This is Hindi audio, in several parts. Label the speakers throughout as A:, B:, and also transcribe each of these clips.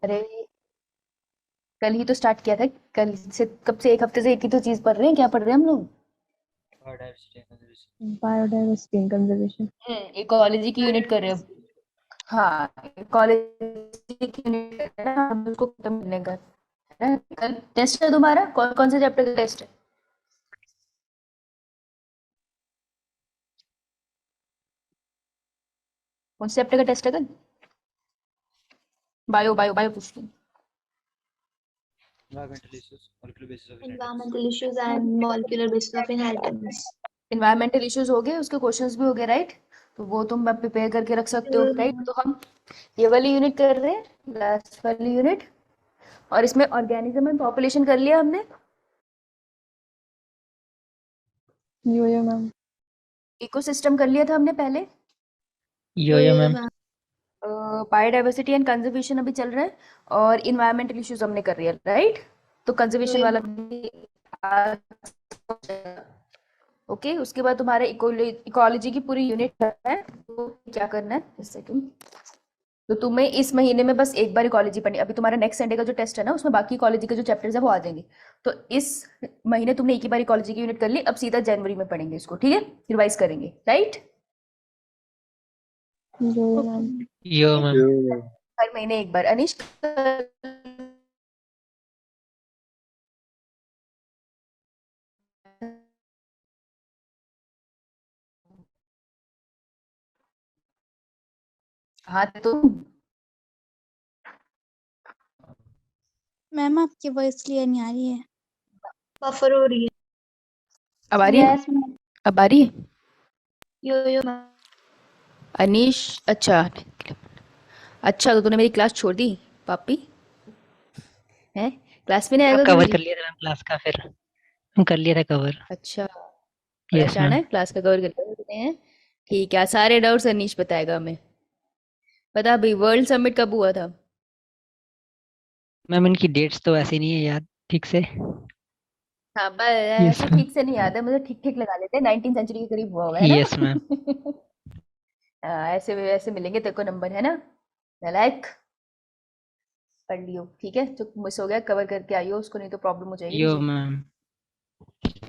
A: अरे कल ही तो स्टार्ट किया था। कल से कब से एक हफ्ते से एक ही तो चीज पढ़ रहे हैं। क्या पढ़ रहे हैं हम लोग?
B: Biodiversity and conservation.
C: Biodiversity and conservation.
A: Ecology की यूनिट कर रहे हैं अब। हाँ, इकोलॉजी की यूनिट कर रहे हैं हम, उसको खत्म करने का है ना। कल टेस्ट है तुम्हारा। कौन कौन से चैप्टर का टेस्ट है? कौन से चैप्टर का टेस्ट है कल? बायो बायो बायो पूछ रही हूँ।
B: Environmental issues, molecular basis of inheritance.
D: Environmental issues and molecular basis of inheritance.
A: Environmental issues हो गए, उसके क्वेश्चंस भी हो गए, राइट? तो वो तुम अब प्रिपेयर करके रख सकते हो, राइट? तो हम ये वाली यूनिट कर रहे हैं, लास्ट वाली यूनिट। और इसमें ऑर्गेनिज्म एंड पॉपुलेशन कर लिया हमने।
C: यो मैम।
A: इकोसिस्टम कर लिया था हमने पहले।
B: यो मैम।
A: बायोडाइवर्सिटी एंड कंजर्वेशन अभी चल रहा है। और इन्वायरमेंटल इश्यूज हमने कर लिया, राइट? तो कंजर्वेशन वाला भी ओके। उसके बाद तुम्हारे इकोलॉजी की पूरी यूनिट है। तो क्या करना है इस सेकंड। तो तुम्हें इस महीने में बस एक बार इकोलॉजी पढ़नी। अभी तुम्हारा नेक्स्ट संडे का जो टेस्ट है ना, उसमें बाकी इकोलॉजी के जो चैप्टर्स है वो आ जाएंगे। तो इस महीने तुमने एक ही बार इकोलॉजी की यूनिट कर ली। अब सीधा जनवरी में पढ़ेंगे इसको, ठीक है? रिवाइज करेंगे, राइट?
C: यो मैम।
B: यो मैम।
A: हर महीने एक बार। अनिश हाँ तो
D: मैम आपकी वॉइस क्लियर नहीं आ रही है, बफर हो रही है।
A: अब आ रही है?
D: Yes ma'am.
A: अब आ रही है?
D: यो मैम।
A: अनीश, अच्छा अच्छा, तो तूने मेरी क्लास छोड़ दी पापी? है क्लास में नहीं आएगा तू
B: कवर
A: मेरी?
B: कर लिया था मैम क्लास का, फिर कर लिया था कवर।
A: अच्छा, बड़ा
B: यस
A: शाना
B: मैम।
A: है, क्लास का कवर कर लिया तूने, हैं? ठीक है, सारे डाउट्स अनीश बताएगा हमें। बता भाई, वर्ल्ड समिट कब हुआ था?
B: मैम इनकी डेट्स तो ऐसे नहीं है याद ठीक से।
A: हाँ बस
B: यस
A: ऐसे
B: मैम।
A: ठीक से नहीं याद है मुझे, ठीक ठीक लगा लेते हैं। 19th सेंचुरी के करीब हुआ होगा, है ना?
B: Yes ma'am.
A: हाँ, ऐसे ऐसे मिलेंगे तेरे को नंबर, है ना? नालायक। पढ़ लियो, ठीक है? जो मिस हो गया कवर करके आइयो उसको, नहीं तो प्रॉब्लम हो जाएगी
B: यो
A: मुझे।
B: मैम।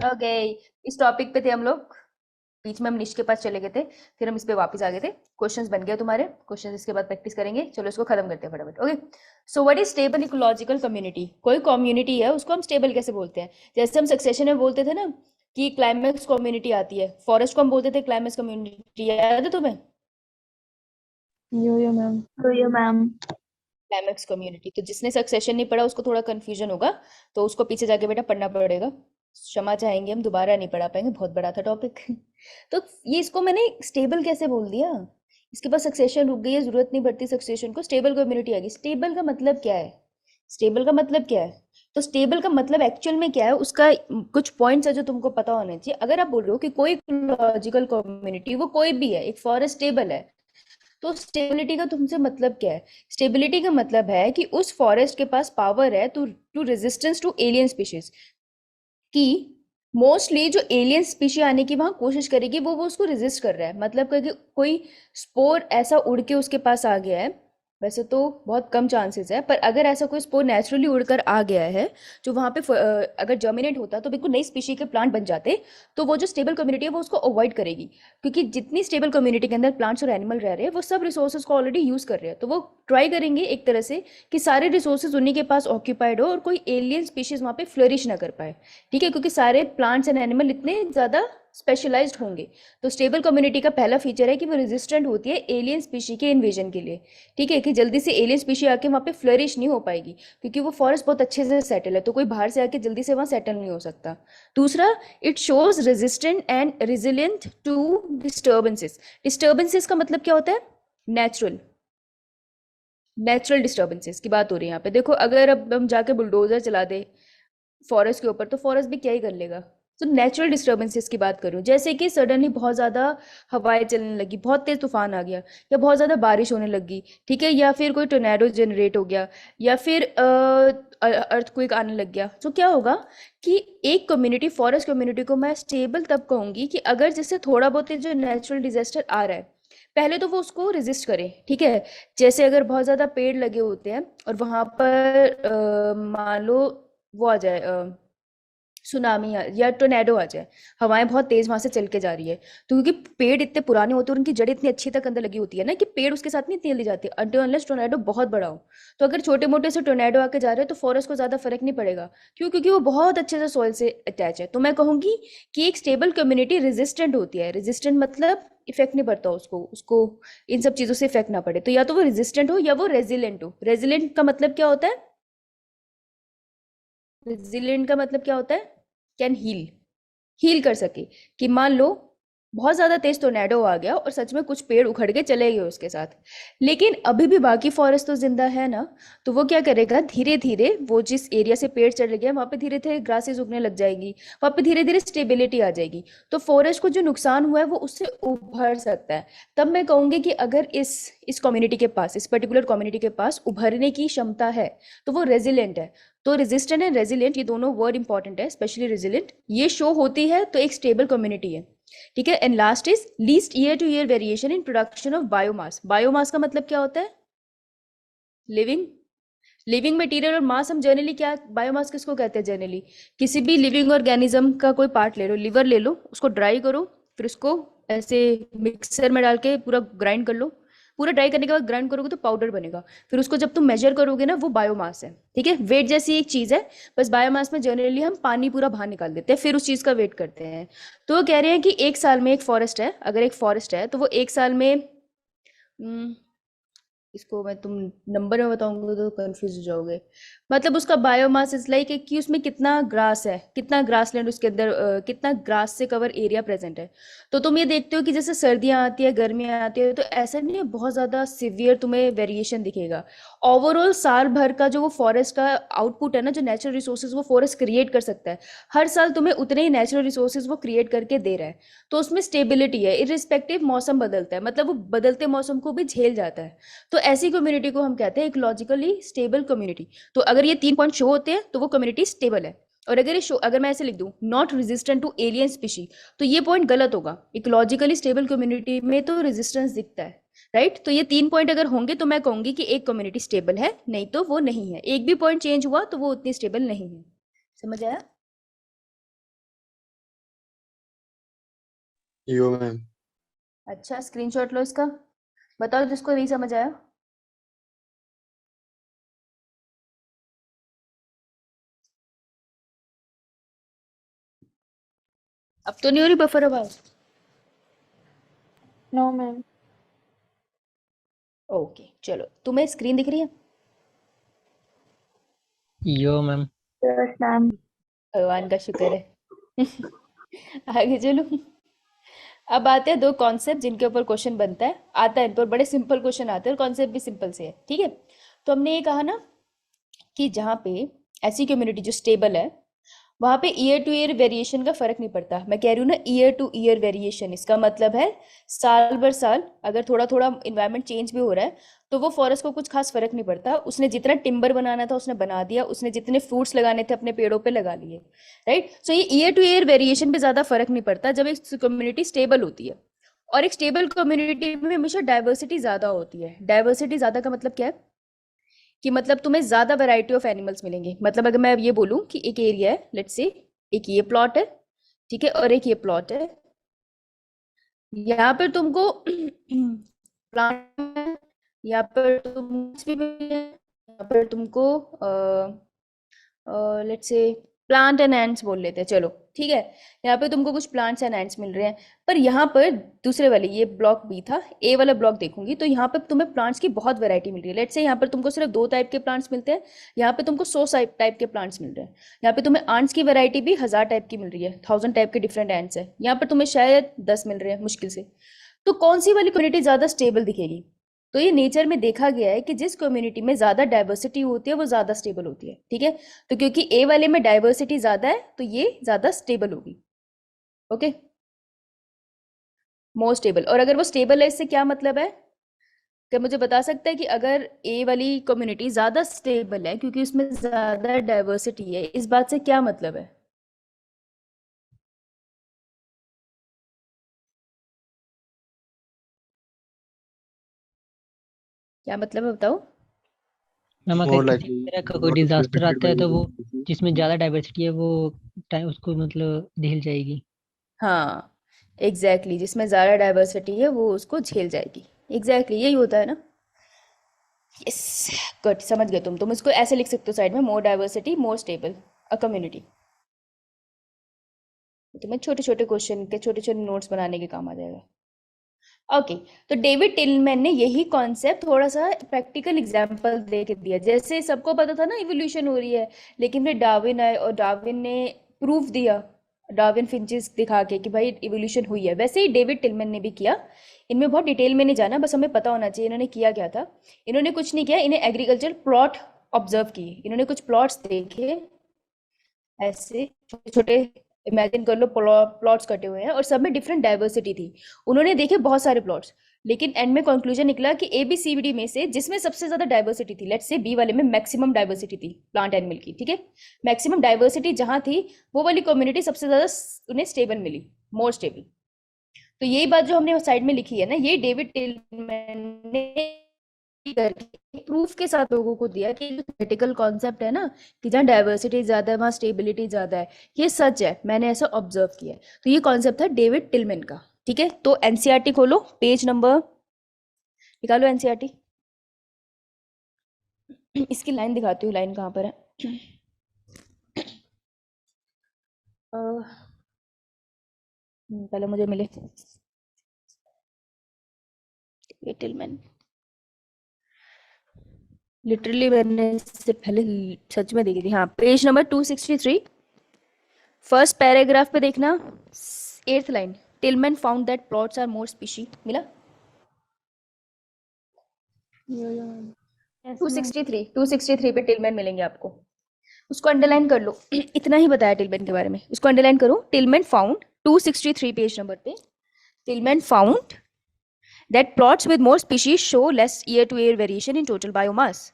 A: ओके, इस टॉपिक पे थे हम लोग। बीच में हम निश के पास चले गए थे, फिर हम इस पे वापस आ गए थे। क्वेश्चंस बन गए तुम्हारे क्वेश्चंस, इसके बाद प्रैक्टिस करेंगे। चलो इसको खत्म करते हैं फटाफट। Okay, so what is stable ecological community? कोई कम्युनिटी है उसको हम स्टेबल कैसे बोलते हैं? जैसे हम सक्सेशन में बोलते थे ना कि क्लाइमेक्स कम्युनिटी आती है, फॉरेस्ट को हम बोलते थे क्लाइमेक्स कम्युनिटी, याद है तुम्हें?
C: यो मैम।
D: यो मैम।
A: Climax community. तो जिसने सक्सेशन नहीं पढ़ा उसको थोड़ा कंफ्यूजन होगा, तो उसको पीछे जाके बेटा पढ़ना पड़ेगा। क्षमा चाहेंगे, हम दोबारा नहीं पढ़ा पाएंगे, बहुत बड़ा था टॉपिक। तो ये इसको मैंने स्टेबल कैसे बोल दिया? इसके पास सक्सेशन रुक गई है, जरूरत नहीं पड़ती सक्सेशन को, स्टेबल कम्युनिटी आ गई। स्टेबल का मतलब क्या है? स्टेबल का मतलब क्या है? तो स्टेबल का मतलब एक्चुअल में क्या है उसका, कुछ पॉइंट्स है जो तुमको पता होने चाहिए। अगर आप बोल रहे हो कि कोई लॉजिकल कम्युनिटी, वो कोई भी है, एक फॉरेस्ट स्टेबल है, तो स्टेबिलिटी का तुमसे मतलब क्या है? स्टेबिलिटी का मतलब है कि उस फॉरेस्ट के पास पावर है to to resistance to alien species, कि मोस्टली जो एलियन स्पीशी आने की वहां कोशिश करेगी वो उसको रेजिस्ट कर रहा है। मतलब कि कोई स्पोर ऐसा उड़ के उसके पास आ गया है, वैसे तो बहुत कम चांसेस है, पर अगर ऐसा कोई स्पोर नेचुरली उड़कर आ गया है जो वहां पे अगर जर्मिनेट होता तो बिल्कुल नई स्पीशी के प्लांट बन जाते, तो वो जो स्टेबल कम्युनिटी है वो उसको अवॉइड करेगी। क्योंकि जितनी स्टेबल कम्युनिटी के अंदर प्लांट्स और एनिमल रह रहे हैं वो सब रिसोर्सेज को ऑलरेडी यूज कर रहे हैं, तो वो ट्राई करेंगे एक तरह से कि सारे रिसोर्सेज उन्हीं के पास ऑक्यूपाइड हो और कोई एलियन स्पीशीज वहां पे फ्लरिश ना कर पाए। ठीक है, क्योंकि सारे प्लांट्स एंड एनिमल इतने ज़्यादा स्पेशलाइज्ड होंगे। तो स्टेबल कम्युनिटी का पहला फीचर है कि वो रेजिस्टेंट होती है एलियन स्पीशी के इन्वेजन के लिए। ठीक है, कि जल्दी से एलियन स्पीशी आके वहाँ पे फ्लरिश नहीं हो पाएगी, क्योंकि वो फॉरेस्ट बहुत अच्छे से सेटल है, तो कोई बाहर से आके जल्दी से वहाँ सेटल नहीं हो सकता। दूसरा, it shows resistant and resilient to disturbances. Disturbances का मतलब क्या होता है? नेचुरल नेचुरल डिस्टर्बेंसेस की बात हो रही है यहाँ पे। देखो, अगर अब हम जाके बुलडोजर चला दे फॉरेस्ट के ऊपर, तो फॉरेस्ट भी क्या ही कर लेगा। तो नेचुरल डिस्टर्बेंसेस की बात करूं, जैसे कि सडनली बहुत ज़्यादा हवाएं चलने लगी, बहुत तेज तूफान आ गया, या बहुत ज़्यादा बारिश होने लगी, ठीक है, या फिर कोई टोर्नेडो जनरेट हो गया, या फिर अर्थक्वेक आने लग गया, तो क्या होगा कि एक कम्युनिटी, फॉरेस्ट कम्युनिटी को मैं स्टेबल तब कहूंगी कि अगर जैसे थोड़ा बहुत जो नेचुरल डिजास्टर आ रहा है, पहले तो वो उसको रेजिस्ट करे, ठीक है। जैसे अगर बहुत ज्यादा पेड़ लगे होते हैं और वहां पर मान लो वो आ जाए, सुनामी या टोर्नेडो आ जाए, हवाएं बहुत तेज वहां से चल के जा रही है, तो क्योंकि पेड़ इतने पुराने होते हैं और उनकी जड़ इतनी अच्छी तक अंदर लगी होती है ना कि पेड़ उसके साथ नहीं तेल जाती अनटिल अनलेस टोर्नेडो बहुत बड़ा हो। तो अगर छोटे मोटे से टोर्नेडो आके जा रहे हैं तो फॉरेस्ट को ज्यादा फर्क नहीं पड़ेगा। क्यों? क्योंकि वो बहुत अच्छे से सॉइल से अटैच है। तो मैं कहूंगी कि एक स्टेबल कम्युनिटी रेजिस्टेंट होती है। रेजिस्टेंट मतलब इफेक्ट नहीं पड़ता उसको उसको इन सब चीजों से इफेक्ट ना पड़े। तो या तो वो रेजिस्टेंट हो या वो रेजिलेंट हो। रेजिलेंट का मतलब क्या होता है? रेजिलिएंट का मतलब क्या होता है? कैन हील, हील कर सके। कि मान लो बहुत ज्यादा तेज टोर्नेडो आ गया और सच में कुछ पेड़ उखड़ के चले गए उसके साथ, लेकिन अभी भी बाकी फॉरेस्ट तो जिंदा है ना। तो वो क्या करेगा, धीरे धीरे वो जिस एरिया से पेड़ चढ़ गया वहां पे धीरे धीरे ग्रासेस उगने लग जाएगी, वहां पे धीरे धीरे स्टेबिलिटी आ जाएगी। तो फॉरेस्ट को जो नुकसान हुआ है वो उससे उभर सकता है। तब मैं कहूंगी कि अगर इस कम्युनिटी के पास, इस पर्टिकुलर कम्युनिटी के पास उभरने की क्षमता है तो वो रेजिलेंट है। तो रेजिस्टेंट एंड रेजिलिएंट ये दोनों वर्ड इंपॉर्टेंट है, स्पेशली रेजिलिएंट ये शो होती है तो एक स्टेबल कम्युनिटी है, ठीक है। And last is least year to year variation in production of biomass. Biomass का मतलब क्या होता है? Living, living material. और मास हम जनरली क्या, बायोमास किसको कहते हैं जनरली? किसी भी लिविंग ऑर्गेनिज्म का कोई पार्ट ले लो, लिवर ले लो, उसको ड्राई करो, फिर उसको ऐसे मिक्सर में डाल के पूरा ग्राइंड कर लो। पूरा ड्राई करने के बाद ग्राइंड करोगे तो पाउडर बनेगा। फिर उसको जब तुम मेजर करोगे ना वो बायोमास है, ठीक है। वेट जैसी एक चीज है, बस बायोमास में जनरली हम पानी पूरा बाहर निकाल देते हैं फिर उस चीज का वेट करते हैं। तो वो कह रहे हैं कि एक साल में एक फॉरेस्ट है, अगर एक फॉरेस्ट है तो वो एक साल में इसको मैं तुम नंबर में बताऊंगा तो कंफ्यूज हो जाओगे। मतलब उसका बायोमास इज लाइक कि उसमें कितना ग्रास है, कितना ग्रास लैंड उसके अंदर, कितना ग्रास से कवर एरिया प्रेजेंट है। तो तुम ये देखते हो कि जैसे सर्दियां आती है, गर्मियां आती है, तो ऐसा नहीं है बहुत ज्यादा सिवियर तुम्हें वेरिएशन दिखेगा। ओवरऑल साल भर का जो वो फॉरेस्ट का आउटपुट है ना, जो नेचुरल रिसोर्सेज वो फॉरेस्ट क्रिएट कर सकता है, हर साल तुम्हें उतने ही नेचुरल रिसोर्सेज वो क्रिएट करके दे रहा है। तो उसमें स्टेबिलिटी है, इरिस्पेक्टिव मौसम बदलता है, मतलब वो बदलते मौसम को भी झेल जाता है। तो ऐसी कम्युनिटी को हम कहते हैं इकोलॉजिकली स्टेबल कम्युनिटी। तो अगर ये 3 पॉइंट शो होते हैं तो वो कम्युनिटी स्टेबल है। और अगर ये शो, अगर मैं ऐसे लिख दूं not resistant to alien species, तो ये पॉइंट गलत होगा। इकोलॉजिकली स्टेबल कम्युनिटी में तो रेजिस्टेंस दिखता है, राइट। तो ये 3 पॉइंट अगर होंगे तो मैं कहूंगी कि एक कम्युनिटी स्टेबल है, नहीं तो वो नहीं है। एक भी पॉइंट चेंज हुआ तो वो उतनी स्टेबल नहीं है। समझ आया?
E: यो मैम।
A: अच्छा, स्क्रीनशॉट लो इसका, बताओ जिसको नहीं समझ आया। अब तो नहीं हो रही बफर आवाज?
C: No, ma'am.
A: ओके चलो, तुम्हें स्क्रीन दिख रही है?
B: यो मैम।
C: Yes, ma'am.
A: भगवान का शुक्र है। आगे चलो। अब आते हैं 2 कॉन्सेप्ट जिनके ऊपर क्वेश्चन बनता है, आता है इन पर, बड़े सिंपल क्वेश्चन आते हैं और कॉन्सेप्ट भी सिंपल से है, ठीक है। तो हमने ये कहा ना कि जहाँ पे ऐसी कम्युनिटी जो स्टेबल है वहां पे ईयर टू ईयर वेरिएशन का फर्क नहीं पड़ता। मैं कह रही हूँ ना ईयर टू ईयर वेरिएशन, इसका मतलब है साल भर साल अगर थोड़ा थोड़ा इन्वायरमेंट चेंज भी हो रहा है तो वो फॉरेस्ट को कुछ खास फर्क नहीं पड़ता। उसने जितना टिम्बर बनाना था उसने बना दिया, उसने जितने फ्रूट्स लगाने थे अपने पेड़ों पे लगा लिए, राइट। सो ये ईयर टू ईयर वेरिएशन पे ज्यादा फर्क नहीं पड़ता जब एक कम्युनिटी स्टेबल होती है। और एक स्टेबल कम्युनिटी में हमेशा डाइवर्सिटी ज्यादा होती है। डाइवर्सिटी ज्यादा का मतलब क्या है? कि मतलब तुम्हें ज्यादा वैरायटी ऑफ एनिमल्स मिलेंगे। मतलब अगर मैं ये बोलूं कि एक एरिया है, लेट्स से एक ये प्लॉट है, ठीक है, और एक ये प्लॉट है, यहाँ पर तुमको प्लांट, यहाँ पर तुम यहाँ पर तुमको let's say plant and ends बोल लेते हैं, चलो ठीक है। यहाँ पे तुमको कुछ प्लांट्स एंड एंड्स मिल रहे हैं, पर यहाँ पर दूसरे वाले, ये ब्लॉक बी था, ए वाला ब्लॉक देखूंगी तो यहाँ पे तुम्हें प्लांट्स की बहुत वैरायटी मिल रही है। लेट्स से यहाँ पर तुमको सिर्फ 2 टाइप के प्लांट्स मिलते हैं, यहाँ पे तुमको 100 टाइप के प्लांट्स मिल रहे हैं। यहाँ पे तुम्हें आंट्स की वैरायटी भी 1000 टाइप की मिल रही है, 1000 टाइप के डिफरेंट एंड्स है। यहाँ पर तुम्हें शायद 10 मिल रहे हैं मुश्किल से। तो कौन सी वाली कम्युनिटी ज्यादा स्टेबल दिखेगी? तो ये नेचर में देखा गया है कि जिस कम्युनिटी में ज्यादा डाइवर्सिटी होती है वो ज्यादा स्टेबल होती है, ठीक है। तो क्योंकि ए वाले में डाइवर्सिटी ज्यादा है तो ये ज्यादा स्टेबल होगी, ओके, मोर स्टेबल। और अगर वो स्टेबल है इससे क्या मतलब है? क्या मुझे बता सकता है कि अगर ए वाली कम्युनिटी ज्यादा स्टेबल है क्योंकि उसमें ज्यादा डाइवर्सिटी है, इस बात से क्या मतलब है? क्या मतलब है बताओ?
B: मैम
E: More
B: अगर किसी
E: likely
B: तरह का
E: not
B: कोई
E: to be
B: डिजास्टर
E: affected
B: आता
E: by
B: है तो वो
E: invasive species.
B: जिसमें ज्यादा डाइवर्सिटी है वो टाइम उसको मतलब झेल जाएगी।
A: हाँ एग्जैक्टली, जिसमें ज़्यादा डाइवर्सिटी है वो उसको झेल जाएगी। एग्जैक्टली यही होता है ना। यस गुड, समझ गए तुम इसको ऐसे लिख सकते हो साइड में, more diversity more stable a community. तुम्हें छोटे छोटे क्वेश्चन के छोटे छोटे नोट्स बनाने के काम आ जाएगा। ओके तो डेविड टिलमैन ने यही कॉन्सेप्ट थोड़ा सा प्रैक्टिकल एग्जांपल दे के दिया। जैसे सबको पता था ना इवोल्यूशन हो रही है, लेकिन फिर डार्विन आए और डार्विन ने प्रूफ दिया, डार्विन फिंचेस दिखा के कि भाई इवोल्यूशन हुई है, वैसे ही डेविड टिलमैन ने भी किया। इनमें बहुत डिटेल में नहीं जाना, बस हमें पता होना चाहिए इन्होंने किया क्या था। इन्होंने कुछ नहीं किया, इन्हें एग्रीकल्चर प्लॉट ऑब्जर्व किए, इन्होंने कुछ प्लॉट्स देखे ऐसे छोटे छोटे, इमेजिन कर लो प्लॉट्स कटे हुए हैं और सब में डिफरेंट डाइवर्सिटी थी। उन्होंने देखे बहुत सारे प्लॉट्स, लेकिन एंड में कंक्लूजन निकला कि ए बी सी डी में से जिसमें सबसे ज्यादा डाइवर्सिटी थी, लेट्स से बी वाले में मैक्सिमम डाइवर्सिटी थी प्लांट एनिमल की, ठीक है, मैक्सिमम डाइवर्सिटी जहां थी वो वाली कम्युनिटी सबसे ज्यादा उन्हें स्टेबल मिली, मोर स्टेबल। तो यही बात जो हमने साइड में लिखी है ना, ये डेविड टिलमैन ने करके प्रूफ के साथ लोगों को दिया कि जो थ्योरेटिकल कॉन्सेप्ट है ना कि जहाँ डाइवर्सिटी ज्यादा है वहाँ स्टेबिलिटी ज्यादा है, ये सच है, मैंने ऐसा ऑब्जर्व किया है। तो ये कॉन्सेप्ट था डेविड टिलमैन का, ठीक है। तो एनसीईआरटी खोलो, पेज नंबर निकालो एनसीईआरटी। इसकी लाइन दिखाती हूँ, लाइन कहाँ पर है। पहले मुझे मिले टिलमैन, लिटरली मैंने इससे पहले सच में देखी थी। हाँ पेज नंबर 263 फर्स्ट पैराग्राफ पे देखना, 8th line, Tilman found that plots are more species, मिला?
C: Yo-yo ma'am.
A: 263 पे टिलमैन मिलेंगे आपको, उसको अंडरलाइन कर लो। इतना ही बताया टिलमैन के बारे में, उसको अंडरलाइन करो। टिलमैन फाउंड 263 पेज नंबर पे, Tilman found that plots with more species show less year to year variation in total biomass,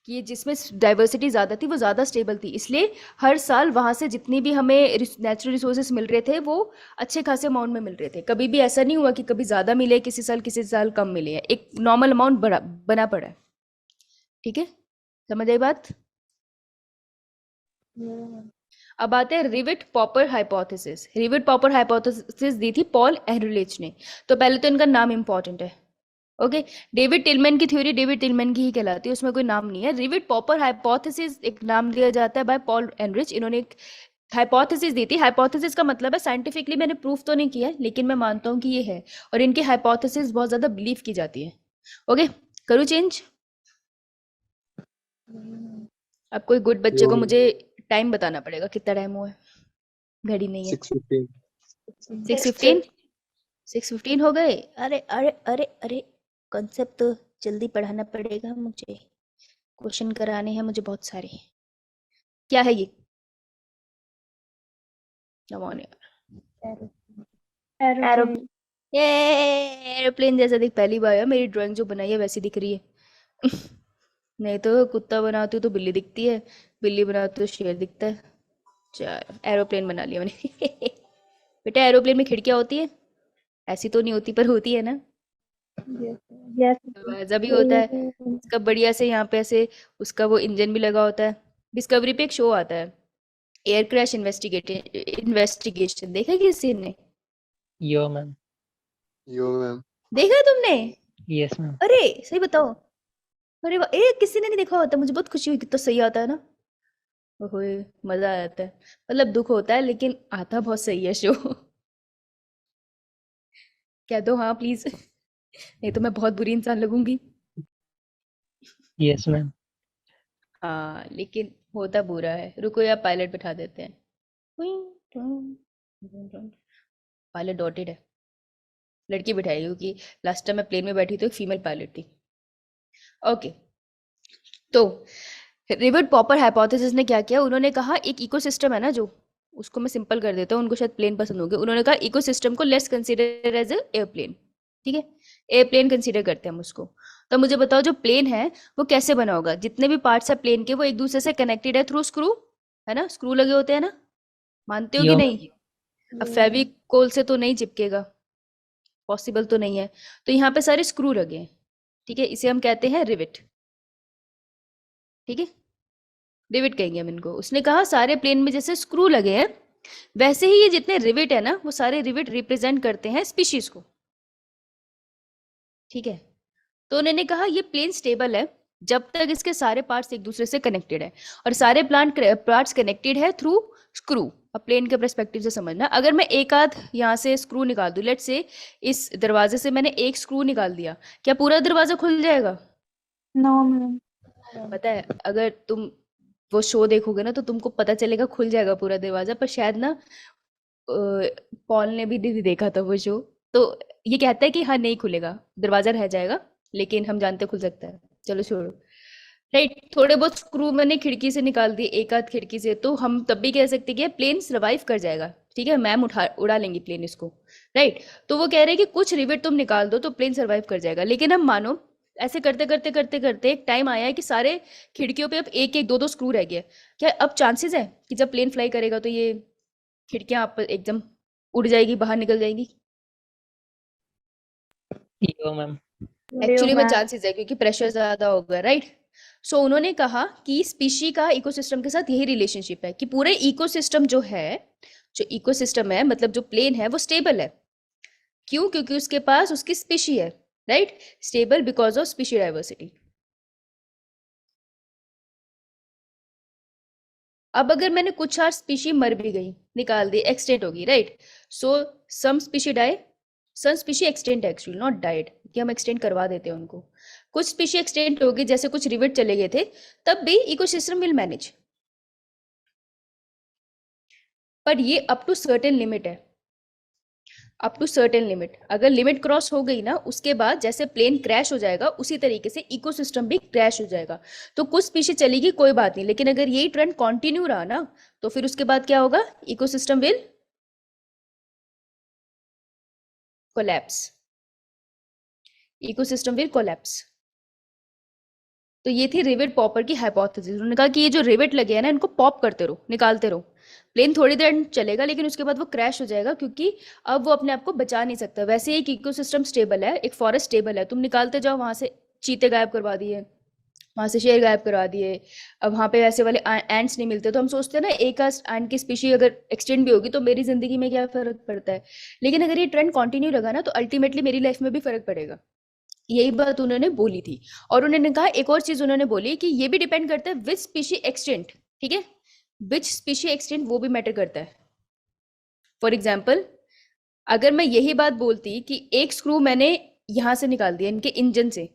A: कि ये जिसमें डाइवर्सिटी ज़्यादा थी वो ज़्यादा स्टेबल थी, इसलिए हर साल वहाँ से जितनी भी हमें नेचुरल रिसोर्सेज मिल रहे थे वो अच्छे खासे अमाउंट में मिल रहे थे। कभी भी ऐसा नहीं हुआ कि कभी ज़्यादा मिले किसी साल कम मिले है, एक नॉर्मल अमाउंट बना पड़ा है, ठीक है, समझ आई बात?
C: Yo-yo ma'am.
A: अब आते हैं rivet popper hypothesis. Rivet popper hypothesis दी थी पॉल एहरलिच ने। तो पहले तो इनका नाम इंपॉर्टेंट है, ओके। डेविड टिलमैन की थ्योरी डेविड टिलमैन की ही कहलाती है, उसमें कोई नाम नहीं है। रिविट पॉपर हाइपोथेसिस एक नाम दिया जाता है बाय पॉल एनरिच। इन्होंने एक हाइपोथेसिस दी थी। हाइपोथेसिस का मतलब है साइंटिफिकली मैंने प्रूफ तो नहीं किया लेकिन मैं मानता हूँ कि ये है, और इनकी हाइपोथेसिस बहुत ज्यादा बिलीव की जाती है, ओके। करूँ चेंज? अब कोई गुड बच्चे को मुझे टाइम बताना पड़ेगा, कितना टाइम हुआ है, घड़ी नहीं है।
E: 6:15.
A: 6:15 6:15 हो गए। अरे अरे अरे अरे, कॉन्सेप्ट तो जल्दी पढ़ाना पड़ेगा मुझे, क्वेश्चन कराने हैं मुझे बहुत सारे। क्या है ये? कम ऑन यार।
C: Aeroplane.
A: ये एरोप्लेन जैसा दिख, पहली बार है मेरी ड्राइंग जो बनाई है वैसी दिख रही है। नहीं तो कुत्ता बनाती हूँ तो बिल्ली दिखती है, बिल्ली बनाती हूँ तो शेर दिखता है। चलो एरोप्लेन बना लिया मैंने। बेटा एरोप्लेन में खिड़कियाँ होती है? ऐसी तो नहीं होती पर होती है ना,
C: Yes.
A: दरवाजा भी होता है इसका बढ़िया से, यहाँ पे ऐसे उसका वो इंजन भी लगा होता है। डिस्कवरी पे एक शो आता है, एयर क्रैश इन्वेस्टिगेशन, देखा है किसी ने?
B: यो मैम।
E: Yo ma'am.
A: देखा है तुमने?
B: Yes ma'am.
A: अरे सही बताओ। अरे वाह, किसी ने नहीं देखा होता, मुझे बहुत खुशी हुई, कितना सही आता है ना। ओए मजा आ जाता है, मतलब दुख होता है लेकिन आता बहुत सही है शो। कह दो हाँ प्लीज, नहीं तो मैं बहुत बुरी इंसान लगूंगी।
B: Yes ma'am.
A: हाँ लेकिन होता बुरा है। रुको यार पायलट बिठा देते हैं। पायलट डॉटेड है, लड़की बिठाई क्योंकि लास्ट टाइम मैं प्लेन में बैठी तो एक फीमेल पायलट थी, ओके। तो रिवर्ट पॉपर हाइपोथेसिस ने क्या किया, उन्होंने कहा एक इकोसिस्टम है ना, जो उसको मैं सिंपल कर देता हूँ, उनको शायद प्लेन पसंद होगी। उन्होंने कहा इकोसिस्टम को let's consider as a airplane, ठीक है, एयरप्लेन कंसीडर करते हैं हम उसको। तो मुझे बताओ जो प्लेन है वो कैसे बना होगा, जितने भी पार्ट्स है प्लेन के वो एक दूसरे से कनेक्टेड है थ्रू स्क्रू, है ना, स्क्रू लगे होते हैं ना, मानते हो कि
B: यो
A: नहीं? अब फेविकोल से तो नहीं चिपकेगा, पॉसिबल तो नहीं है, तो यहाँ पे सारे स्क्रू लगे हैं, ठीक है, इसे हम कहते हैं रिविट। ठीक है, रिविट कहेंगे हम इनको। उसने कहा सारे प्लेन में जैसे स्क्रू लगे हैं वैसे ही ये जितने रिविट है ना वो सारे रिविट रिप्रेजेंट करते हैं स्पीशीज को। ठीक है, तो उन्होंने कहा ये प्लेन स्टेबल है जब तक इसके सारे पार्ट्स एक दूसरे से कनेक्टेड है, और सारे पार्ट्स कनेक्टेड है थ्रू स्क्रू। अब प्लेन के पर्सपेक्टिव से समझना, अगर मैं एक आध यहाँ से स्क्रू निकाल दूं, लेट्स से इस दरवाजे से मैंने एक स्क्रू निकाल दिया, क्या पूरा दरवाजा खुल जाएगा?
C: No ma'am.
A: पता है, अगर तुम वो शो देखोगे ना तो तुमको पता चलेगा खुल जाएगा पूरा दरवाजा, पर शायद ना पॉल ने भी नहीं देखा था वो शो, तो ये कहता है कि हाँ नहीं खुलेगा, दरवाजा रह जाएगा, लेकिन हम जानते खुल सकता है। चलो छोड़ो, राइट। थोड़े बहुत स्क्रू मैंने खिड़की से निकाल दिए, एक आध खिड़की से, तो हम तब भी कह सकते कि प्लेन सर्वाइव कर जाएगा। ठीक है, मैम उड़ा लेंगी प्लेन इसको, राइट। तो वो कह रहे हैं कि कुछ रिविट तुम निकाल दो तो प्लेन सर्वाइव कर जाएगा, लेकिन हम मानो ऐसे करते करते करते करते एक टाइम आया है कि सारे खिड़कियों पे अब एक एक दो दो स्क्रू रह गए। क्या अब चांसेस है कि जब प्लेन फ्लाई करेगा तो ये खिड़कियां आप एकदम उड़ जाएगी, बाहर निकल जाएगी?
B: यो मैम।
A: एक्चुअली में चांसेस है क्योंकि प्रेशर ज्यादा होगा, राइट। सो उन्होंने कहा कि स्पीशी का इकोसिस्टम के साथ यही रिलेशनशिप है कि पूरे इकोसिस्टम जो है, जो इकोसिस्टम है मतलब जो प्लेन है वो स्टेबल है। क्यों? क्योंकि उसके पास उसकी स्पीशी है, right. Stable because of species diversity. अब अगर मैंने कुछ और स्पीशी मर भी गई, निकाल दी, एक्सटेंट होगी, right. So some species die, some species extinct actually not died, कि हम एक्सटेंड करवा देते हैं उनको। कुछ स्पीशी एक्सटेंट होगी, जैसे कुछ रिविट चले गए थे, तब भी इकोसिस्टम विल मैनेज, पर ये अप टू सर्टेन लिमिट है। अप टू सर्टेन लिमिट, अगर लिमिट क्रॉस हो गई ना उसके बाद जैसे प्लेन क्रैश हो जाएगा उसी तरीके से इकोसिस्टम भी क्रैश हो जाएगा। तो कुछ स्पीशी चलेगी कोई बात नहीं, लेकिन अगर यही ट्रेंड कंटिन्यू रहा ना तो फिर उसके बाद क्या होगा? Ecosystem will collapse, ecosystem will collapse. तो ये थी रिविट पॉपर की हाइपोथेसिस। उन्होंने कहा कि ये जो रिविट लगे हैं ना इनको पॉप करते रहो, निकालते रहो, प्लेन थोड़ी देर चलेगा लेकिन उसके बाद वो क्रैश हो जाएगा, क्योंकि अब वो अपने आप को बचा नहीं सकता। वैसे एक इकोसिस्टम स्टेबल है, एक फॉरेस्ट स्टेबल है, तुम निकालते जाओ, वहां से चीते गायब करवा दिए, वहां से शेर गायब करवा दिए, अब वहां पे वैसे वाले एंट्स नहीं मिलते, तो हम सोचते हैं ना एक एंट की स्पीशी अगर एक्सटेंड भी होगी तो मेरी जिंदगी में क्या फर्क पड़ता है। लेकिन अगर ये ट्रेंड कंटिन्यू लगा ना तो अल्टीमेटली मेरी लाइफ में भी फर्क पड़ेगा। यही बात उन्होंने बोली थी। और उन्होंने कहा एक और चीज उन्होंने बोली कि ये भी डिपेंड करता है विच स्पीशी एक्सटेंट। ठीक है, विच स्पीशी एक्सटेंट वो भी मैटर करता है। फॉर एग्जाम्पल, अगर मैं यही बात बोलती कि एक स्क्रू मैंने यहां से निकाल दिया इनके इंजन से,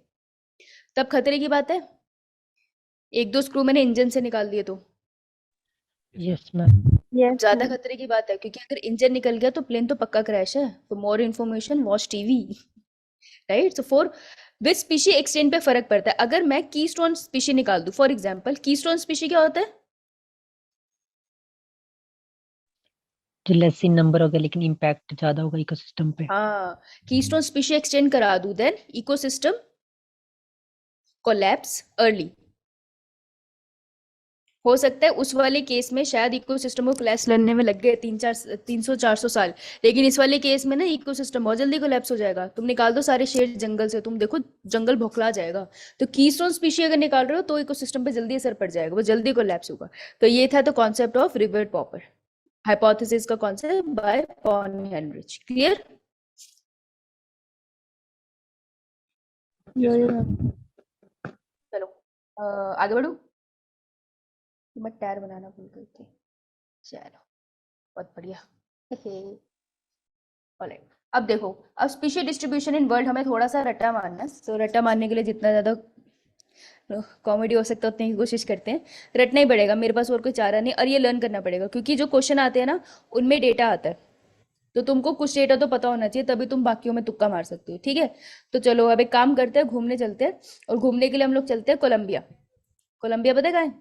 A: तब खतरे की बात है? एक दो स्क्रू मैंने इंजन से निकाल दिए तो
B: यस मैम।
C: यस
A: ज्यादा खतरे की बात है, क्योंकि अगर इंजन निकल गया तो प्लेन तो पक्का क्रैश है। For more information watch TV, right. So for which species extent पे फर्क पड़ता है। अगर मैं कीस्टोन स्पीशी निकाल दूं, फॉर एग्जांपल कीस्टोन स्पीशी क्या होता है?
B: जो लेस इन नंबर होगा लेकिन इम्पैक्ट ज्यादा होगा इकोसिस्टम पे।
A: हाँ, कीस्टोन स्पीशी एक्सटेंड करा दूं देन इकोसिस्टम कोलैप्स अर्ली। हो सकता है उस वाले केस में शायद इकोसिस्टम को कोलैप्स करने में लग गए 300-400 साल, लेकिन इस वाले केस में ना इकोसिस्टम बहुत जल्दी कोलैप्स हो जाएगा। तुम निकाल दो सारे शेर जंगल से, तुम देखो जंगल भोखला जाएगा। तो कीस्टोन स्पीशी अगर निकाल रहे हो तो इकोसिस्टम पे जल्दी असर पड़ जाएगा, वो जल्दी कोलैप्स होगा। तो ये था the concept of rivet popper hypothesis का concept by Paul Heinrich. Clear?
C: Yo ma'am.
A: चलो आगे बढ़ो। मैं टायर बनाना भूल गई थी। चलो बहुत बढ़िया। ऑलराइट, अब देखो, अब स्पीशीज डिस्ट्रीब्यूशन इन वर्ल्ड हमें थोड़ा सा रट्टा मारना है। तो रट्टा मारने के लिए जितना ज़्यादा कॉमेडी हो सकता है उतनी की कोशिश करते हैं। रटना ही पड़ेगा, मेरे पास और कोई चारा नहीं, और ये लर्न करना पड़ेगा क्योंकि जो क्वेश्चन आते हैं ना उनमें डेटा आता है, तो तुमको कुछ डेटा तो पता होना चाहिए, तभी तुम बाकियों में तुक्का मार सकते हो। ठीक है, तो चलो अब एक काम करते हैं, घूमने चलते हैं। और घूमने के लिए हम लोग चलते हैं कोलंबिया। कोलंबिया पता है?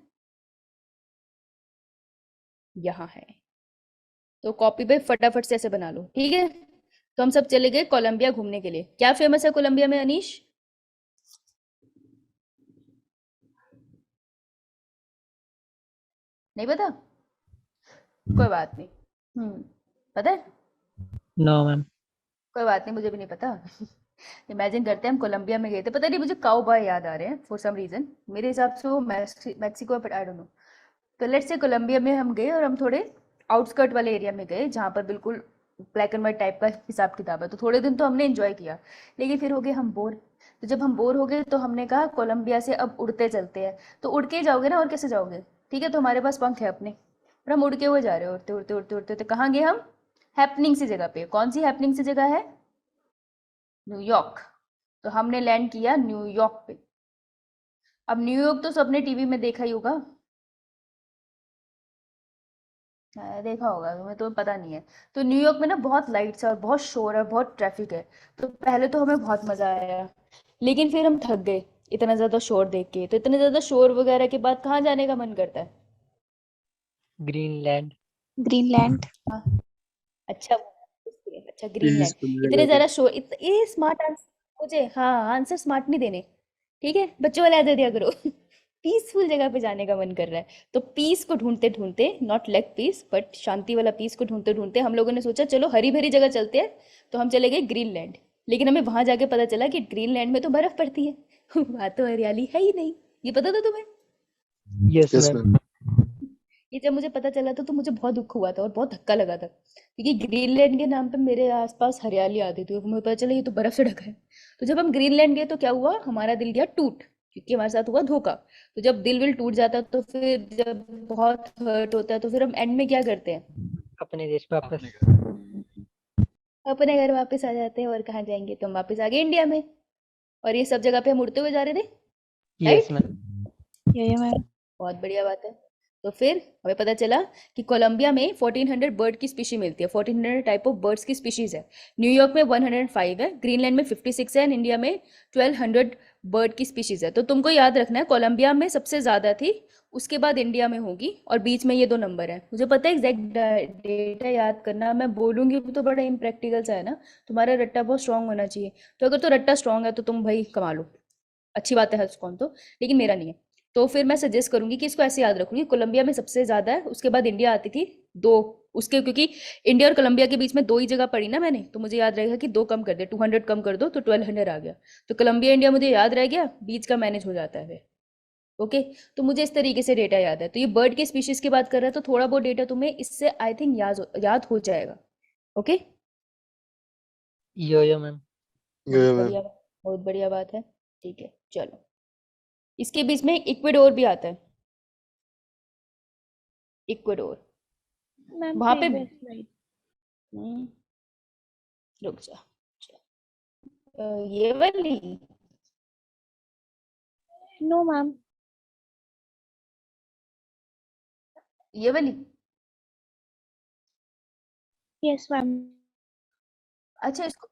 A: यहाँ है, तो कॉपी पे फटाफट से ऐसे बना लो। ठीक है, तो हम सब चले गए कोलंबिया घूमने के लिए। क्या फेमस है कोलंबिया में अनीश? नहीं पता? कोई बात नहीं। पता है?
B: No ma'am.
A: कोई बात नहीं, मुझे भी नहीं पता। इमेजिन करते हैं हम कोलंबिया में गए थे, पता नहीं मुझे काउबॉय याद आ रहे हैं फॉर सम रीजन, मेरे हिसाब से वो Mexico, but I don't know. तो लेट्स से कोलंबिया में हम गए और हम थोड़े आउटस्कर्ट वाले एरिया में गए जहाँ पर बिल्कुल ब्लैक एंड वाइट टाइप का हिसाब किताब है, तो थोड़े दिन तो हमने एंजॉय किया, लेकिन फिर हो गए हम बोर। तो जब हम बोर हो गए तो हमने कहा कोलंबिया से अब उड़ते चलते हैं। तो उड़ के ही जाओगे ना, और कैसे जाओगे? ठीक है, तो हमारे पास पंख है अपने, और हम उड़ के हुए जा रहे हैं, उड़ते उड़ते उड़ते उड़ते उड़ते कहाँ गए हम? हैपनिंग सी जगह पे। कौन सी हैपनिंग सी जगह है? न्यूयॉर्क। तो हमने लैंड किया न्यूयॉर्क पे। अब न्यूयॉर्क तो सबने टीवी में देखा ही होगा। देखा होगा, तुम्हें तो पता नहीं है। तो न्यूयॉर्क में ना बहुत लाइट्स है और बहुत शोर है, बहुत ट्रैफिक है। तो पहले तो हमें बहुत मजा आया, लेकिन फिर हम थक गए इतना ज्यादा शोर देख के। तो इतने ज्यादा शोर वगैरह के बाद कहाँ जाने का मन करता है?
B: ग्रीनलैंड।
D: ग्रीनलैंड।
A: हाँ, अच्छा अच्छा, ग्रीनलैंड।
E: पीसफुल
A: इतने
E: जगह पे।
A: ज्यादा शोर ये स्मार्ट आंसर मुझे, हाँ आंसर स्मार्ट नहीं देने, ठीक है, बच्चों वाले आंसर दिया करो। पीसफुल जगह पे जाने का मन कर रहा है, तो पीस को ढूंढते ढूंढते, नॉट लेग पीस बट शांति वाला पीस को ढूंढते ढूंढते हम लोगों ने सोचा चलो हरी भरी जगह चलते हैं। तो हम चले गए ग्रीनलैंड। लेकिन हमें वहां जाके पता चला कि ग्रीनलैंड में तो बर्फ पड़ती है। वहां तो हरियाली है ही नहीं। ये पता था तुम्हें?
B: Yes
E: yes
B: ma'am.
E: मैम।
A: ये जब मुझे पता चला था तो मुझे बहुत दुख हुआ था और बहुत धक्का लगा था, क्योंकि ग्रीनलैंड के नाम पे मेरे आसपास हरियाली आती थी और मुझे पता चला ये तो बर्फ से ढका है। तो जब हम ग्रीनलैंड गए तो क्या हुआ, हमारा दिल गया टूट, क्योंकि हमारे साथ हुआ धोखा। तो जब दिल विल टूट जाता है तो फिर जब बहुत हर्ट होता है तो फिर हम एंड में क्या करते हैं?
B: अपने देश वापस।
A: अपने घर वापस आ जाते हैं। और कहाँ जाएंगे? तो हम वापस आ गए इंडिया में, और ये सब जगह पे हम उड़ते हुए जा रहे थे,
B: यस
A: राइट?
B: मैम।
D: ये मैम।
A: बहुत बढ़िया बात है। तो फिर हमें पता चला कि कोलंबिया में 1400 बर्ड की स्पीशी मिलती है, 1400 टाइप ऑफ बर्ड्स की स्पीशीज है। न्यूयॉर्क में 105 है, ग्रीनलैंड में 56 है, एंड इंडिया में 1200 बर्ड की स्पीशीज है। तो तुमको याद रखना है कोलंबिया में सबसे ज्यादा थी, उसके बाद इंडिया में होगी, और बीच में ये दो नंबर है। मुझे पता है एग्जैक्ट डेटा याद करना, मैं बोलूंगी तो बड़ा इम्प्रैक्टिकल सा है ना, तुम्हारा रट्टा बहुत स्ट्रांग होना चाहिए। तो अगर तो रट्टा स्ट्रांग है तो तुम भाई कमा लो, अच्छी बात है हर्ष कौन तो, लेकिन मेरा नहीं है। तो फिर मैं सजेस्ट करूंगी कि इसको ऐसे याद रखूंगी, कोलंबिया में सबसे ज्यादा है, उसके बाद इंडिया आती थी दो, उसके, क्योंकि इंडिया और कोलंबिया के बीच में दो ही जगह पड़ी ना मैंने, तो मुझे याद रहेगा कि दो कम कर दे, 200 कम कर दो तो 1200 आ गया। तो कोलंबिया इंडिया मुझे याद रह गया, बीच का मैनेज हो जाता है फिर। ओके, तो मुझे इस तरीके से डेटा याद है। तो ये बर्ड के स्पीशीज की बात कर रहा है, तो थोड़ा बहुत डेटा तुम्हें इससे आई थिंक याद हो जाएगा। ओके,
B: यो मैम।
E: यो
A: बहुत
E: मैम।
A: बढ़िया, बहुत बढ़िया बात है। ठीक है चलो, इसके बीच में इक्वेडोर भी आता है, इक्वेडोर।
C: मैम
A: वहां पे
C: प्रीवियस स्लाइड।
A: रुक जा, ये वाली,
C: नो मैम।
A: ये वाली।
C: Yes ma'am.
A: अच्छा इसको,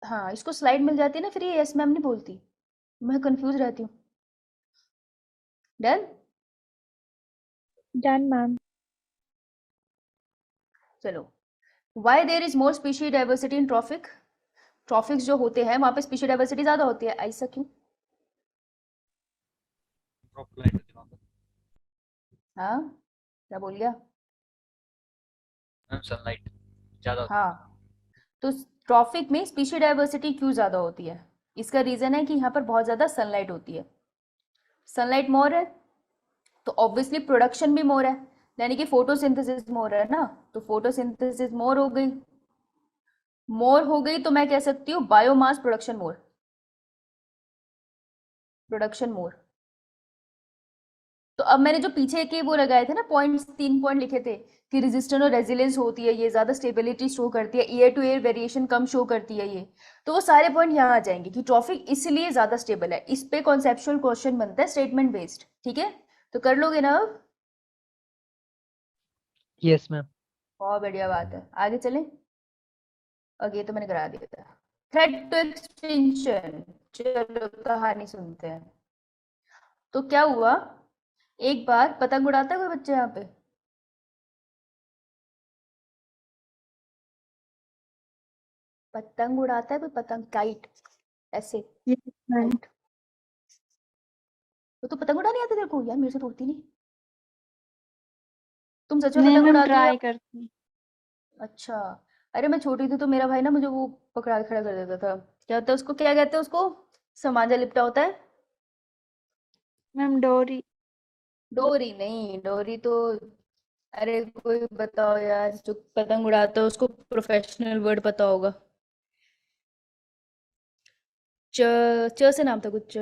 A: हाँ इसको स्लाइड मिल जाती है ना, फिर ये यस मैम नहीं बोलती, मैं कंफ्यूज रहती हूँ। डन।
C: Done ma'am.
A: चलो, why there is more species diversity in tropic? Tropics जो होते हैं वहां पे स्पीशी डाइवर्सिटी ज्यादा होती है, ऐसा क्यों? हाँ, क्या बोल गया?
F: सनलाइट ज्यादा होती है।
A: हाँ, तो ट्रॉफिक में स्पीशी डाइवर्सिटी क्यों ज्यादा होती है? इसका रीजन है कि यहाँ पर बहुत ज्यादा सनलाइट होती है। सनलाइट मोर है तो ऑब्वियसली प्रोडक्शन भी मोर है, यानी कि फोटोसिंथेसिस मोर है ना, तो फोटोसिंथेसिस मोर हो गई, मोर हो गई तो मैं कह सकती हूँ बायोमास प्रोडक्शन मोर, प्रोडक्शन मोर। तो अब मैंने जो पीछे के वो लगाए थे ना पॉइंट्स, 3 पॉइंट लिखे थे कि रेजिस्टेंस और रेजिलियंस होती है, ये ज्यादा स्टेबिलिटी शो करती है, year to year variation come show करती है ये, तो वो सारे पॉइंट यहाँ आ जाएंगे कि ट्रॉफिक इसलिए ज्यादा स्टेबल है। इस पे कॉन्सेप्चुअल क्वेश्चन बनता है स्टेटमेंट बेस्ड, ठीक है? तो कर लोगे ना अब?
B: Yes ma'am.
A: बहुत बढ़िया बात है, आगे चलें। ओके, तो मैंने करा दिया था। थ्रेट टू एक्सटिंक्शन, चलो कहानी सुनते हैं। तो क्या हुआ, एक बार पतंग उड़ाता है कोई बच्चा यहाँ पे? पतंग उड़ाता है कोई? पतंग, काइट, ऐसे
C: यस मैम।
A: काइट। तो पतंग उड़ा नहीं आती तेरे को? यार मेरे से तो उड़ती नहीं। तुम सच में
C: नहीं
A: पतंग
C: मैम,
A: उड़ाते हो या?
C: ट्राई करती।
A: अच्छा, अरे मैं छोटी थी तो मेरा भाई ना मुझे वो पकड़ा के खड़ा कर देता था। क्या होता है उसको, क्या कहते हैं उसको? समाजा लिपटा होता है।
C: मैम डोरी।
A: डोरी नहीं, डोरी तो, अरे कोई बताओ यार जो पतंग उड़ाता है उसको प्रोफेशनल वर्ड पता होगा। च च से नाम था कुछ,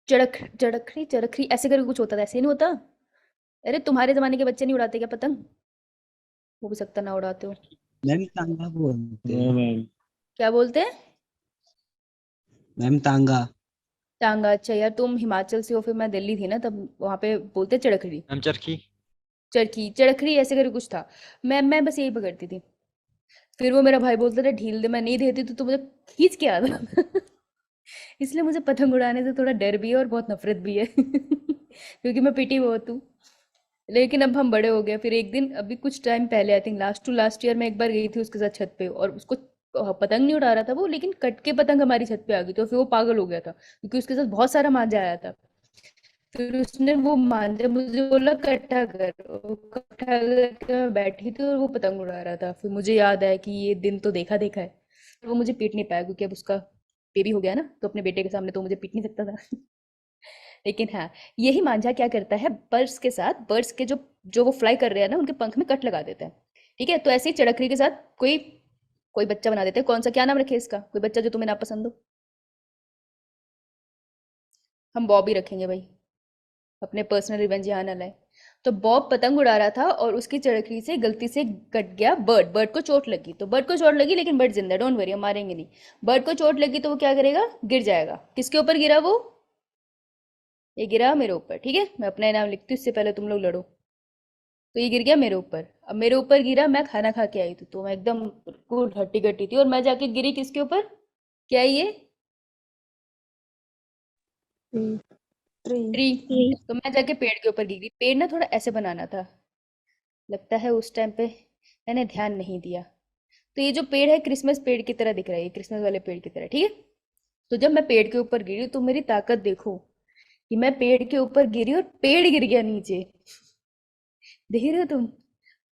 A: चड़क चड़खड़ी चरखड़ी ऐसे करके कुछ होता था, ऐसे नहीं होता? अरे तुम्हारे जमाने के बच्चे नहीं उड़ाते क्या पतंग? हो भी सकता ना उड़ाते हो।
G: मैम तांगा बोलते
H: नो
G: हैं।
H: मैम।
A: क्या बोलते हैं?
G: मैम तांगा।
A: टांगा? अच्छा यार तुम हिमाचल से हो, फिर मैं दिल्ली थी ना तब वहां पे बोलते चड़खड़ी।
F: मैम चरखी।
A: चरखी चड़खड़ी ऐसे करके कुछ था। मैं बस यही पकड़ती थी। फिर वो मेरा भाई बोलता था ढील दे, मैं नहीं देती तो मुझे खींच के आता था। इसलिए मुझे पतंग उड़ाने से थोड़ा डर भी है और बहुत नफरत भी है। क्योंकि मैं पिटी बहुत हूँ। लेकिन अब हम बड़े हो गए। फिर एक दिन अभी कुछ टाइम पहले, I think last to last year, मैं एक बार गई थी उसके साथ छत पे, और उसको पतंग नहीं उड़ा रहा था वो, लेकिन कट के पतंग हमारी छत पे आ गई, तो फिर वो पागल हो गया था क्योंकि उसके साथ बहुत सारा मांझा आया था। फिर उसने वो मांझा मुझे बोला इकट्ठा कर, वो इकट्ठा करके मैं बैठी थी और वो पतंग उड़ा रहा था। फिर मुझे याद आया कि ये दिन तो देखा देखा है। वो मुझे पीट नहीं पाया क्योंकि अब उसका बेबी हो गया ना, तो अपने बेटे के सामने तो मुझे पीट नहीं सकता था। लेकिन हाँ, यही मांझा क्या करता है, बर्ड्स के साथ, बर्ड्स के जो जो वो फ्लाई कर रहे हैं ना उनके पंख में कट लगा देता है। ठीक है, तो ऐसे ही चड़खड़ी के साथ कोई कोई बच्चा बना देते हैं। कौन सा, क्या नाम रखे इसका, कोई बच्चा जो तुम्हें ना पसंद हो? हम बॉब ही रखेंगे भाई, अपने पर्सनल रिवेंज यहाँ ना लाए। तो बॉब पतंग उड़ा रहा था और उसकी चड़खड़ी से गलती से कट गया बर्ड, बर्ड को चोट लगी। तो बर्ड को चोट लगी लेकिन बर्ड जिंदा, डोंट वरी, हम मारेंगे नहीं। बर्ड को चोट लगी तो वो क्या करेगा, गिर जाएगा। किसके ऊपर गिरा वो? ये गिरा मेरे ऊपर। ठीक है, मैं अपना नाम लिखती हूँ, इससे पहले तुम लोग लड़ो। तो ये गिर गया मेरे ऊपर। अब मेरे ऊपर गिरा, मैं खाना खा के आई थी तो मैं एकदम बिल्कुल हट्टी कट्टी थी, और मैं जाके गिरी किसके ऊपर? क्या है ये? ट्री।
C: ये
A: तो मैं जाके पेड़ के ऊपर गिरी। पेड़ ना थोड़ा ऐसे बनाना था, लगता है उस टाइम पे मैंने ध्यान नहीं दिया। तो ये जो पेड़ है क्रिसमस पेड़ की तरह दिख रहा है, ये क्रिसमस वाले पेड़ की तरह। ठीक है, तो जब मैं पेड़ के ऊपर गिरी तो मेरी ताकत देखो, कि मैं पेड़ के ऊपर गिरी और पेड़ गिर गया नीचे। देख रहे हो तुम?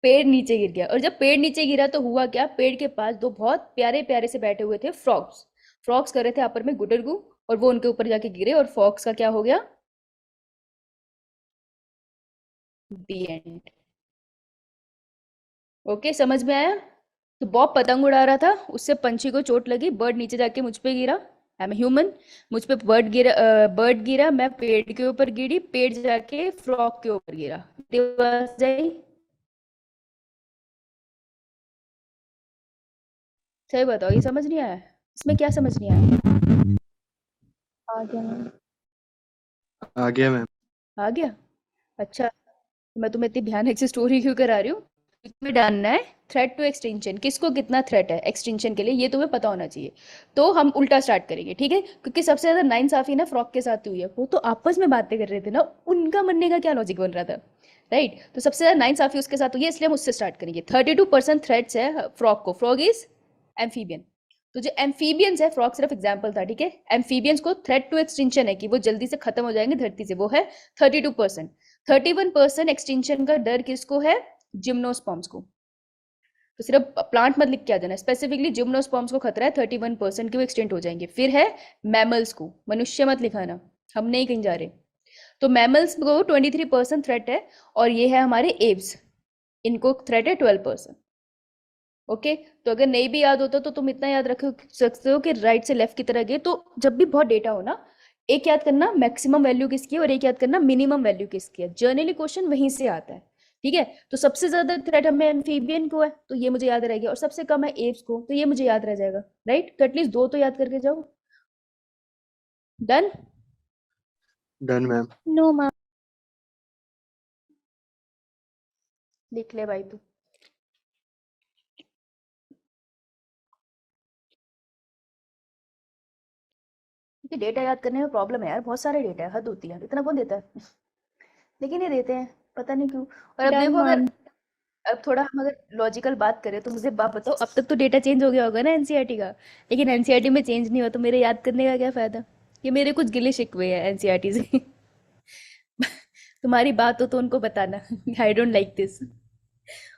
A: पेड़ नीचे गिर गया। और जब पेड़ नीचे गिरा तो हुआ क्या, पेड़ के पास दो बहुत प्यारे प्यारे से बैठे हुए थे फ्रॉग्स। फ्रॉग्स कर रहे थे आपस में गुडरगु, और वो उनके ऊपर जाके गिरे और फॉक्स का क्या हो गया? दी एंड। ओके, समझ में आया? तो बॉब पतंग उड़ा रहा था, उससे पंछी को चोट लगी, बर्ड नीचे जाके मुझ पे गिरा। I am human. मुझ पे बर्ड गिरा, मैं पेड़ के ऊपर गिरी, पेड़ जाके फ्रॉग के ऊपर गिरा। मेरी आवाज आई? सही बताओ, ये समझ नहीं आया? इसमें क्या समझ नहीं आया?
C: आ गया मैम।
E: आ गया मैम।
A: आ गया? अच्छा, तो मैं तुम्हें इतनी भयानक सी स्टोरी क्यों करा रही हूँ? तुम्हें जानना है थ्रेट टू एक्सटेंशन, किसको कितना थ्रेट है एक्सटेंशन के लिए, ये तुम्हें पता होना चाहिए। तो हम उल्टा स्टार्ट करेंगे, ठीक है? क्योंकि सबसे ज्यादा नाइंसाफी ना फ्रॉक के साथ हुई है। वो तो आपस में बातें कर रहे थे ना, उनका मनने का क्या लॉजिक बन रहा था, राइट? तो सबसे ज्यादा नाइंसाफी उसके साथ हुई है, इसलिए हम उससे स्टार्ट करेंगे। 32% थ्रेट्स है फ्रॉक को। Frog is amphibian. तो जो एम्फीबियंस है, फ्रॉग सिर्फ एग्जाम्पल था, ठीक है? एम्फीबियंस को थ्रेट टू एक्सटेंशन है कि वो जल्दी से खत्म हो जाएंगे धरती से, वो है 32%। 31% एक्सटेंशन का डर किसको है? जिम्नोस्पर्म्स को। तो सिर्फ प्लांट मत लिख के आ जाना, स्पेसिफिकली जिम्नोस्पर्म्स को खतरा है 31% के वो एक्सटेंट हो जाएंगे। फिर है मैमल्स को, मनुष्य मत लिखाना, हम नहीं कहीं जा रहे। तो मैमल्स को 23% थ्रेट है, और ये है हमारे एव्स, इनको थ्रेट है 12%। ओके, तो अगर नहीं भी याद होता तो तुम इतना याद रख सकते हो कि राइट से लेफ्ट की तरह गए। तो जब भी बहुत डेटा हो ना, एक याद करना मैक्सिमम वैल्यू किसकी है और एक याद करना मिनिमम वैल्यू किसकी है। जर्नली क्वेश्चन वहीं से आता है, ठीक है? तो सबसे ज्यादा थ्रेट हमें एम्फीबियन को है, तो ये मुझे याद रहेगा, और सबसे कम है एव्स को, तो ये मुझे याद रह जाएगा, राइट? तो एटलीस्ट दो तो याद करके जाओ। Done?
E: Done ma'am.
C: No ma'am.
A: लिख ले भाई तू। क्योंकि डेटा याद करने में प्रॉब्लम है यार, बहुत सारे डेटा है, हद होती है, इतना कौन देता है? लेकिन ये देते हैं, पता नहीं क्यों। और अब
C: डन
A: देखो, अगर
C: मैम।
A: अब थोड़ा हम अगर लॉजिकल बात करें तो मुझे बात बताओ, अब तक तो डेटा चेंज हो गया होगा ना एनसीईआरटी का, लेकिन एनसीईआरटी में चेंज नहीं हुआ, तो मेरे याद करने का क्या फायदा? ये मेरे कुछ गिले शिकवे हैं एनसीईआरटी से। तुम्हारी बात हो तो उनको बताना। I don't like this.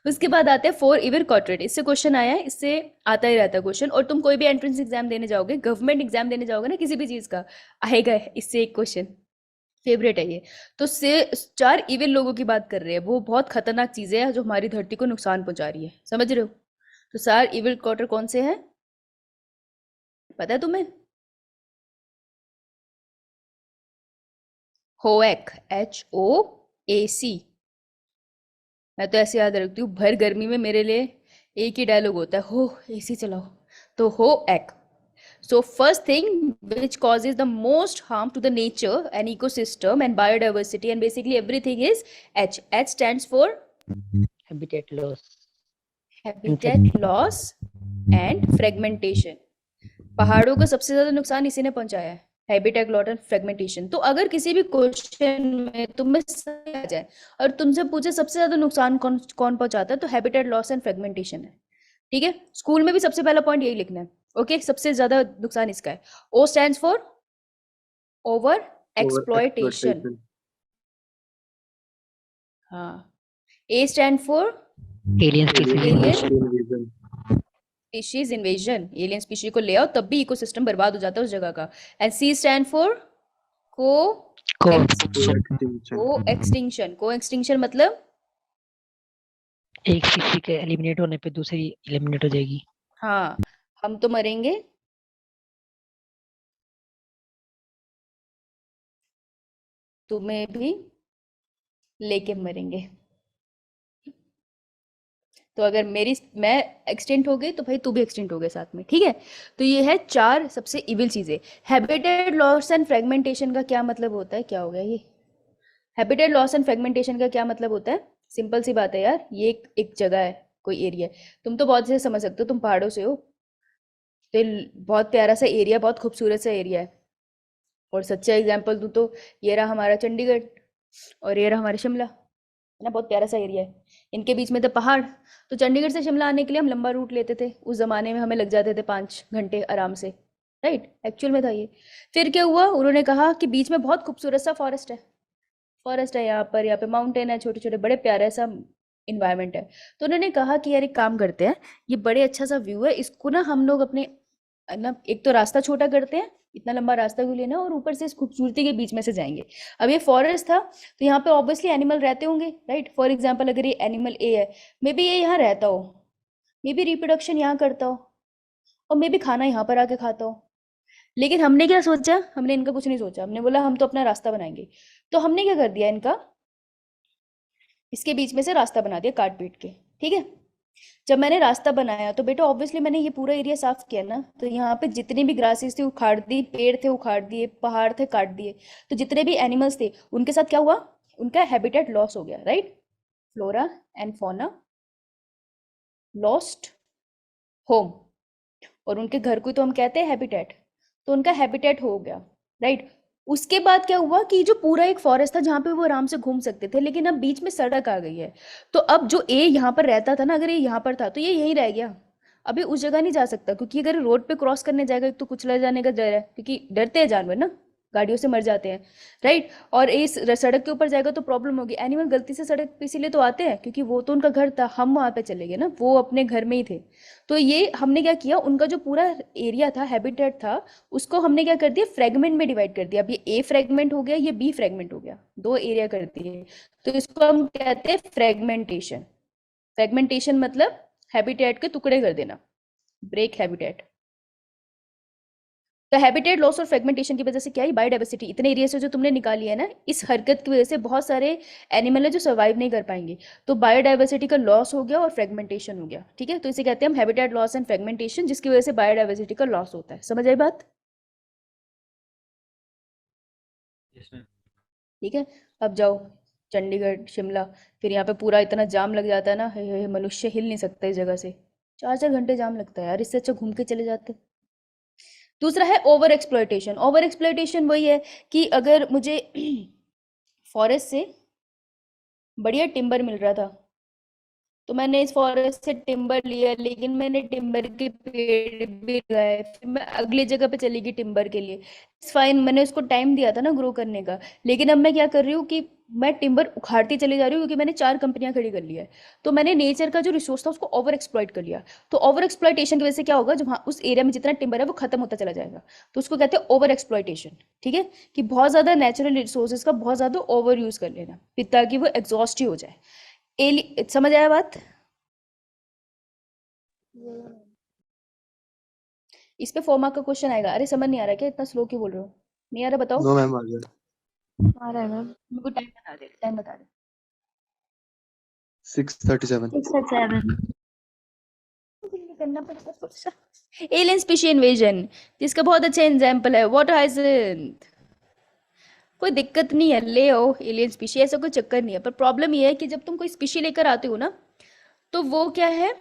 A: उसके बाद आते हैं फोर इविल क्वाड्रेंट। इससे क्वेश्चन आया है, इससे आता ही रहता है क्वेश्चन। और तुम कोई भी एंट्रेंस एग्जाम देने जाओगे, गवर्नमेंट एग्जाम देने जाओगे ना किसी भी चीज का, आएगा इससे एक क्वेश्चन, फेवरेट है ये। तो से 4 इविल लोगों की बात कर रहे हैं, वो बहुत खतरनाक चीजें हैं जो हमारी धरती को नुकसान पहुंचा रही है, समझ रहे हो? तो 4 इविल क्वार्टर कौन से हैं, पता है तुम्हें? होएक, HOAC। मैं तो ऐसे याद रखती हूँ, भर गर्मी में मेरे लिए एक ही डायलॉग होता है, हो एसी चलाओ। तो हो एक। So first thing which causes the most harm to the nature and ecosystem and biodiversity and basically everything is H. H stands for
B: habitat loss
A: habitat loss and fragmentation. पहाड़ों को सबसे ज्यादा नुकसान इसी ने पहुंचाया है, हैबिटेट लॉस एंड फ्रेगमेंटेशन। तो अगर किसी भी क्वेश्चन में तुम्हें सही आ जाए और तुमसे पूछे सबसे ज्यादा नुकसान कौन कौन पहुंचाता है, तो हैबिटेट लॉस एंड फ्रेगमेंटेशन है। ठीक है, स्कूल में भी सबसे पहला पॉइंट यही लिखना है। ओके, सबसे ज्यादा नुकसान इसका है। O stands for over exploitation. हाँ। A stand for
B: alien species
A: Alien
B: invasion
A: species invasion, alien species को ले आओ तब भी इकोसिस्टम बर्बाद हो जाता है उस जगह का। एंड C stand for को एक्सटिंक्शन। को एक्सटिंक्शन मतलब
B: एक स्पीशी के एलिमिनेट होने पे दूसरी एलिमिनेट हो जाएगी।
A: हाँ, हम तो मरेंगे, तुम्हें भी लेके मरेंगे। तो अगर मैं एक्सटेंट हो गई तो भाई तू भी एक्सटेंट हो गए साथ में। ठीक है, तो ये है 4 सबसे इविल चीजें। हैबिटेट लॉस एंड फ्रेगमेंटेशन का क्या मतलब होता है, क्या हो गया ये? हैबिटेट लॉस एंड फ्रेगमेंटेशन का क्या मतलब होता है? सिंपल सी बात है यार, ये एक जगह है, कोई एरिया है। तुम तो बहुत से समझ सकते हो, तुम पहाड़ों से हो, तो बहुत प्यारा सा एरिया, बहुत खूबसूरत सा एरिया है। और सच्चा एग्जाम्पल दूँ तो ये रहा हमारा चंडीगढ़ और ये रहा हमारा शिमला, है ना, बहुत प्यारा सा एरिया है। इनके बीच में थे पहाड़। तो चंडीगढ़ से शिमला आने के लिए हम लंबा रूट लेते थे, उस जमाने में हमें लग जाते थे 5 घंटे आराम से, राइट? एक्चुअल में था ये। फिर क्या हुआ, उन्होंने कहा कि बीच में बहुत खूबसूरत सा फॉरेस्ट है यहाँ पे माउंटेन है, छोटे छोटे बड़े प्यारे सा इन्वायरमेंट है। तो उन्होंने कहा कि यार एक काम करते हैं, ये बड़े अच्छा सा व्यू है, इसको ना हम लोग अपने ना, एक तो रास्ता छोटा करते हैं, इतना लंबा रास्ता क्यों लेना, और ऊपर से इस खूबसूरती के बीच में से जाएंगे। अब ये फॉरेस्ट था तो यहाँ पे ऑब्वियसली एनिमल रहते होंगे, राइट? फॉर एग्जाम्पल अगर ये एनिमल ए है, मे बी ये यहाँ रहता हो, मे बी रिप्रोडक्शन यहाँ करता हो, और मे बी खाना यहाँ पर आके खाता हो। लेकिन हमने क्या सोचा, हमने इनका कुछ नहीं सोचा, हमने बोला हम तो अपना रास्ता बनाएंगे। तो हमने क्या कर दिया, इनका इसके बीच में से रास्ता बना दिया काट पीट के। ठीक है, जब मैंने रास्ता बनाया तो बेटा ऑब्वियसली मैंने ये पूरा एरिया साफ किया ना, तो यहाँ पे जितनी भी ग्रासेस थी उखाड़ दी, पेड़ थे उखाड़ दिए, पहाड़ थे काट दिए। तो जितने भी एनिमल्स थे उनके साथ क्या हुआ, उनका हैबिटेट लॉस हो गया, right? Flora and fauna lost home, और उनके घर को तो हम कहते हैं हैबिटेट, तो उनका हैबिटेट हो गया, राइट? उसके बाद क्या हुआ कि जो पूरा एक फॉरेस्ट था जहाँ पे वो आराम से घूम सकते थे, लेकिन अब बीच में सड़क आ गई है। तो अब जो ए यहाँ पर रहता था ना, अगर ये यहाँ पर था तो ये यहीं रह गया, अभी उस जगह नहीं जा सकता, क्योंकि अगर रोड पे क्रॉस करने जाएगा एक तो कुचला जाने का डर है, क्योंकि डरते हैं जानवर ना, गाड़ियों से मर जाते हैं, राइट? और इस सड़क के ऊपर जाएगा तो प्रॉब्लम होगी। एनिमल गलती से सड़क पे इसीलिए तो आते हैं क्योंकि वो तो उनका घर था, हम वहां पे चले गए ना, वो अपने घर में ही थे। तो ये हमने क्या किया, उनका जो पूरा एरिया था, हैबिटेट था, उसको हमने क्या कर दिया, फ्रेगमेंट में डिवाइड कर दिया। अब ये ए फ्रेगमेंट हो गया, ये बी फ्रेगमेंट हो गया, 2 एरिया कर दिए। तो इसको हम कहते हैं फ्रेगमेंटेशन। फ्रेगमेंटेशन मतलब हैबिटेट के टुकड़े कर देना, ब्रेक हैबिटेट। तो हैबिटेट लॉस और फ्रेगमेंटेशन की वजह से क्या है, बायोडाइवर्सिटी इतने एरिया से जो तुमने निकाली है ना, इस हरकत की वजह से बहुत सारे एनिमल है जो सर्वाइव नहीं कर पाएंगे। तो बायोडाइवर्सिटी का लॉस हो गया और फ्रेगमेंटेशन हो गया। ठीक है, तो इसे कहते हैं हम हैबिटेट लॉस एंड फ्रेगमेंटेशन, जिसकी वजह से बायोडाइवर्सिटी का लॉस होता है। समझ आई बात?
F: Yes, ma'am.
A: ठीक है, अब जाओ चंडीगढ़ शिमला, फिर यहाँ पे पूरा इतना जाम लग जाता है ना, हे मनुष्य हिल नहीं सकता इस जगह से, 4-4 घंटे जाम लगता है यार, इससे अच्छा घूम के चले जाते। दूसरा है ओवर एक्सप्लॉयटेशन। ओवर एक्सप्लॉयटेशन वही है कि अगर मुझे फॉरेस्ट से बढ़िया टिम्बर मिल रहा था, तो मैंने इस फॉरेस्ट से टिम्बर लिया, लेकिन मैंने टिम्बर के पेड़ भी लगाए, फिर मैं अगली जगह पे चली गई टिम्बर के लिए। फाइन, मैंने उसको टाइम दिया था ना ग्रो करने का, लेकिन अब मैं क्या कर रही हूँ कि मैं टिम्बर उखाड़ती चली जा रही हूँ, क्योंकि मैंने 4 कंपनियां खड़ी कर लिया है। तो मैंने नेचर का जो रिसोर्स था उसको ओवर एक्सप्लॉइट कर लिया। तो ओवर एक्सप्लॉइटेशन की वजह से क्या होगा, जो वहाँ उस एरिया में जितना टिम्बर है वो खत्म होता चला जाएगा। तो उसको कहते हैं ओवर एक्सप्लॉइटेशन। ठीक है, कि बहुत ज्यादा नेचुरल रिसोर्सेज का बहुत ज्यादा ओवर यूज कर लेना, फिर ताकि वो एग्जॉस्ट ही हो जाए। समझ आया बात? इस पे 4 मार्क का क्वेश्चन आएगा। अरे समझ नहीं आ रहा क्या? इतना स्लो क्यों बोल रहे हो? नहीं आ रहा? बताओ।
E: नो मैम, आ गया।
C: आ रहा है मैम।
A: मेरे को टाइम बता दे, टाइम बता दे।
E: 6:37.
C: 6 और 7।
A: करना पड़ता है थोड़ा सा। एलियन स्पीशी इन्वेजन, जिसका बहुत अच्छा एग्जांपल है वाटर हाइसिंथ। कोई दिक्कत नहीं है, ले आओ एलियन स्पीशी, ऐसा कोई चक्कर नहीं है। पर प्रॉब्लम ये है कि जब तुम कोई स्पीशी लेकर आते हो ना, तो वो क्या है,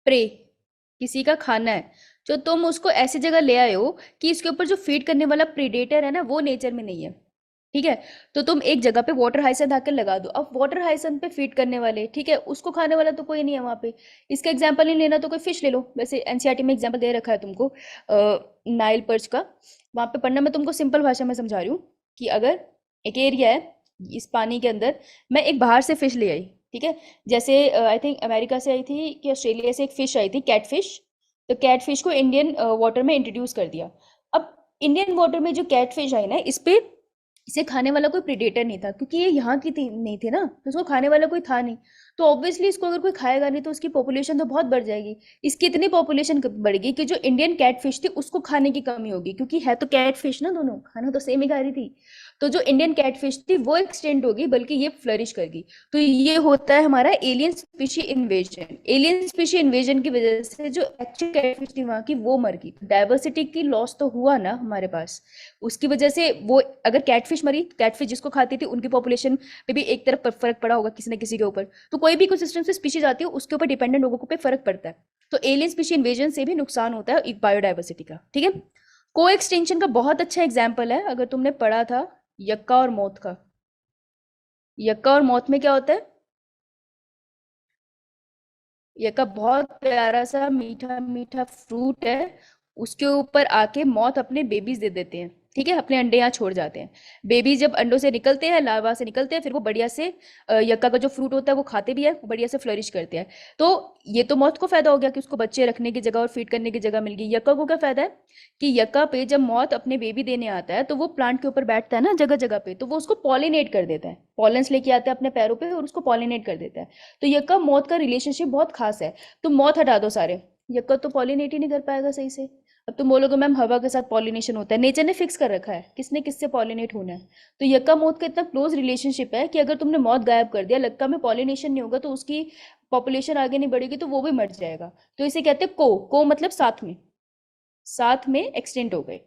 A: प्रे, किसी का खाना है। जो तुम उसको ऐसी जगह ले आए हो कि इसके ऊपर जो फीड करने वाला प्रीडेटर है ना, वो नेचर में नहीं है। ठीक है, तो तुम एक जगह पे वाटर हाइसेंथ आकर लगा दो। अब वाटर हाइसेंथ पे फीड करने वाले, ठीक है, उसको खाने वाला तो कोई नहीं है वहां पे। इसका एग्जांपल नहीं लेना तो कोई फिश ले लो। वैसे एनसीईआरटी में एग्जांपल दे रखा है तुमको नाइल पर्च का, वहां पे पढ़ना। मैं तुमको सिंपल भाषा में समझा रही हूँ कि अगर एक एरिया है, इस पानी के अंदर मैं एक बाहर से फिश ले आई, ठीक है, जैसे आई थिंक अमेरिका से आई थी कि ऑस्ट्रेलिया से एक फिश आई थी, कैटफिश। तो कैटफिश को इंडियन वाटर में इंट्रोड्यूस कर दिया। अब इंडियन वाटर में जो कैटफिश आई ना, इस पे इसे खाने वाला कोई प्रेडेटर नहीं था, क्योंकि ये यहाँ की नहीं थी ना, तो उसको खाने वाला कोई था नहीं। तो ऑब्वियसली इसको अगर कोई खाएगा नहीं तो उसकी पॉपुलेशन तो बहुत बढ़ जाएगी। इसकी इतनी पॉपुलेशन बढ़ गई कि जो इंडियन कैटफिश थी उसको खाने की कमी होगी, क्योंकि है तो कैटफिश ना, दोनों खाना तो सेम ही खा रही थी। तो जो इंडियन कैटफिश थी वो एक्सटेंड होगी, बल्कि ये फ्लरिश करगी। तो ये होता है हमारा alien species invasion. Alien species invasion की वजह से जो एक्चुअल कैटफिश थी वहां की, वो मर गई। डाइवर्सिटी की लॉस तो हुआ ना हमारे पास, उसकी वजह से। वो अगर कैटफिश मरी, कैटफिश जिसको खाती थी उनकी पॉपुलेशन पे भी एक तरफ फर्क पड़ा होगा किसी न किसी के ऊपर। तो कोई भी इकोसिस्टम से स्पीशीज आती है, उसके ऊपर डिपेंडेंट लोगों पे फर्क पड़ता है। तो एलियन स्पीशी इन्वेजन से भी नुकसान होता है बायोडाइवर्सिटी का। ठीक है, को एक्सटेंशन का बहुत अच्छा एग्जाम्पल है, अगर तुमने पढ़ा था यक्का और मौत का। यक्का और मौत में क्या होता है, यक्का बहुत प्यारा सा मीठा मीठा फ्रूट है, उसके ऊपर आके मौत अपने बेबीज दे देते हैं। ठीक है, अपने अंडे यहाँ छोड़ जाते हैं। बेबी जब अंडों से निकलते हैं, लार्वा से निकलते हैं, फिर वो बढ़िया से यक्का का जो फ्रूट होता है वो खाते भी है, वो बढ़िया से फ्लरिश करते हैं। तो ये तो मौत को फायदा हो गया कि उसको बच्चे रखने की जगह और फीड करने की जगह मिल गई। यक्का को क्या फायदा है कि यक्का पे जब मौत अपने बेबी देने आता है, तो वो प्लांट के ऊपर बैठता है ना जगह जगह पे, तो वो उसको पॉलिनेट कर देता है, पॉलेंस लेके आता है अपने पैरों पे और उसको पॉलिनेट कर देता है। तो यक्का मौत का रिलेशनशिप बहुत खास है। तो मौत हटा दो सारे, यक्का तो पॉलिनेट ही नहीं कर पाएगा सही से। अब तुम बोलोगे मैम हवा के साथ पॉलिनेशन होता है, नेचर ने फिक्स कर रखा है किसने किससे पॉलिनेट होना है। तो यक्का मौत का इतना क्लोज रिलेशनशिप है कि अगर तुमने मौत गायब कर दिया, यक्का में पॉलिनेशन नहीं होगा, तो उसकी पॉपुलेशन आगे नहीं बढ़ेगी, तो वो भी मर जाएगा। तो इसे कहते हैं को मतलब साथ में, साथ में एक्सटेंड हो गए।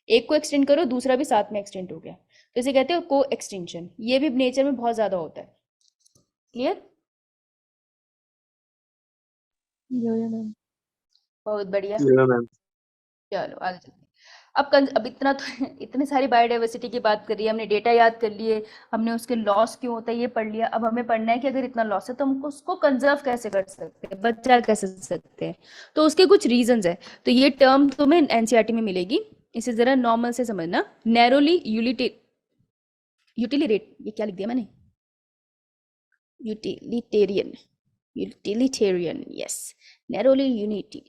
A: एक को एक्सटेंड करो, दूसरा भी साथ में एक्सटेंड हो गया, तो इसे कहते हैं को एक्सटेंशन। ये भी नेचर में बहुत ज्यादा होता है। क्लियर?
C: मैम।
A: बहुत बढ़िया।
E: Yeah, ma'am.
A: चलो आगे चलते हैं। अब इतना तो इतनी सारी बायोडाइवर्सिटी की बात कर रही है हमने, डेटा याद कर लिए हमने, उसके लॉस क्यों होता है ये पढ़ लिया। अब हमें पढ़ना है कि अगर इतना लॉस है तो हम उसको कंजर्व कैसे कर सकते हैं, बचा कैसे सकते हैं। तो उसके कुछ रीजंस है। तो ये टर्म तुम्हें एनसीईआरटी में मिलेगी, इसे जरा नॉर्मल से समझना। नैरोली यूटिलिरेट, ये क्या लिख दिया मैंने, यूटिलिटेरियन, यस, नैरोली यूनिटी।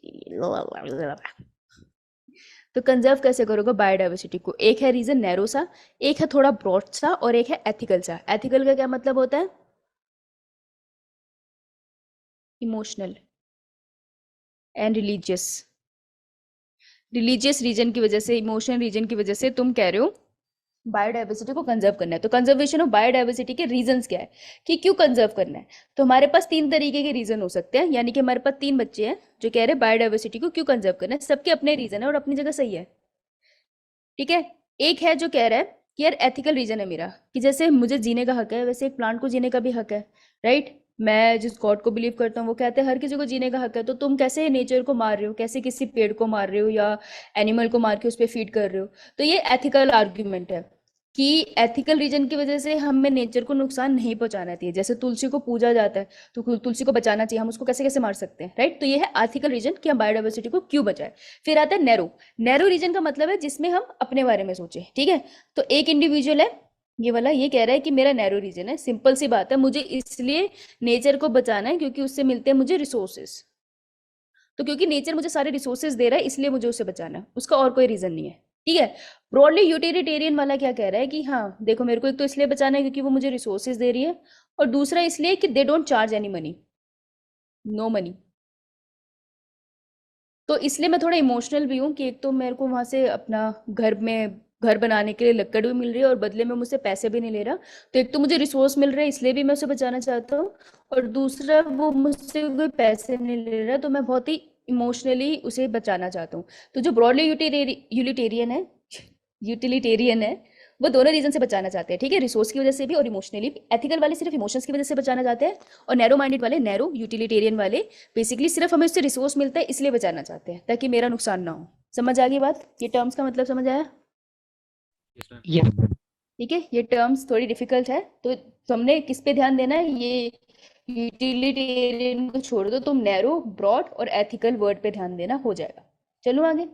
A: तो कंजर्व कैसे करोगे बायोडाइवर्सिटी को? एक है रीजन नैरो सा, एक है थोड़ा ब्रॉड सा, और एक है एथिकल सा। एथिकल का क्या मतलब होता है? Emotional and religious. Religious reason की वजह से, इमोशनल रीजन की वजह से तुम कह रहे हो बायोडाइवर्सिटी को कंजर्व करना है। तो कंजर्वेशन ऑफ बायोडाइवर्सिटी के रीजंस क्या है कि क्यों कंजर्व करना है? तो हमारे पास 3 तरीके के रीजन हो सकते हैं, यानी कि हमारे पास 3 बच्चे हैं जो कह रहे हैं बायोडाइवर्सिटी को क्यों कंजर्व करना है। सबके अपने रीजन है और अपनी जगह सही है। ठीक है, एक है जो कह रहा है कि यार एथिकल रीजन है मेरा, कि जैसे मुझे जीने का हक है, वैसे एक प्लांट को जीने का भी हक है, राइट। मैं जिस गॉड को बिलीव करता हूँ वो कहते हैं हर किसी को जीने का हक है। तो तुम कैसे नेचर को मार रहे हो, कैसे किसी पेड़ को मार रहे हो या एनिमल को मार के उस पर फीड कर रहे हो? तो ये एथिकल आर्ग्यूमेंट है। कि एथिकल रीजन की वजह से हमें नेचर को नुकसान नहीं पहुंचाना चाहिए। जैसे तुलसी को पूजा जाता है तो तुलसी को बचाना चाहिए, हम उसको कैसे कैसे मार सकते हैं, राइट। तो ये है एथिकल रीजन कि हम बायोडाइवर्सिटी को क्यों बचाए। फिर आता है नैरो। नैरो रीजन का मतलब है जिसमें हम अपने बारे में सोचें, ठीक है। तो एक इंडिविजुअल है ये वाला, ये कह रहा है कि मेरा नैरो रीजन है, सिंपल सी बात है, मुझे इसलिए नेचर को बचाना है क्योंकि उससे मिलते हैं मुझे रिसोर्सेस। तो क्योंकि नेचर मुझे सारे रिसोर्सेज दे रहा है इसलिए मुझे उसे बचाना है, उसका और कोई रीजन नहीं है, ठीक है। ब्रॉडली यूटिलिटेरियन वाला क्या कह रहा है कि हाँ देखो मेरे को एक तो इसलिए बचाना है क्योंकि वो मुझे रिसोर्सेज दे रही है, और दूसरा इसलिए कि they don't charge any money, no money. तो इसलिए मैं थोड़ा इमोशनल भी हूँ कि एक तो मेरे को वहां से अपना घर बनाने के लिए लकड़ भी मिल रही है और बदले में मुझसे पैसे भी नहीं ले रहा। तो एक तो मुझे रिसोर्स मिल रहा है इसलिए भी मैं उसे बचाना चाहता हूँ, और दूसरा वो मुझसे कोई पैसे नहीं ले रहा तो मैं बहुत ही इमोशनली उसे बचाना चाहता हूँ। तो जो ब्रॉडली यूटिलिटेरियन है वो दोनों रीजन से बचाना चाहते हैं, ठीक है, रिसोर्स की वजह से भी और इमोशनली भी। एथिकल वाले सिर्फ इमोशंस की वजह से बचाना चाहते हैं, और नैरो माइंडेड वाले, नैरो यूटिलिटेरियन वाले बेसिकली सिर्फ हमें उससे रिसोर्स मिलता है इसलिए बचाना चाहते हैं ताकि मेरा नुकसान ना हो। समझ आ गई बात? ये टर्म्स का मतलब समझ आया?
F: Yes, ma'am.
B: yes
A: ठीक है, ये टर्म्स थोड़ी डिफिकल्ट है तो हमने किस पे ध्यान देना है, ये यूटिलिटेरियन को छोड़ दो, तुम नैरो, ब्रॉड और एथिकल वर्ड पे ध्यान देना, हो जाएगा। चलो आगे।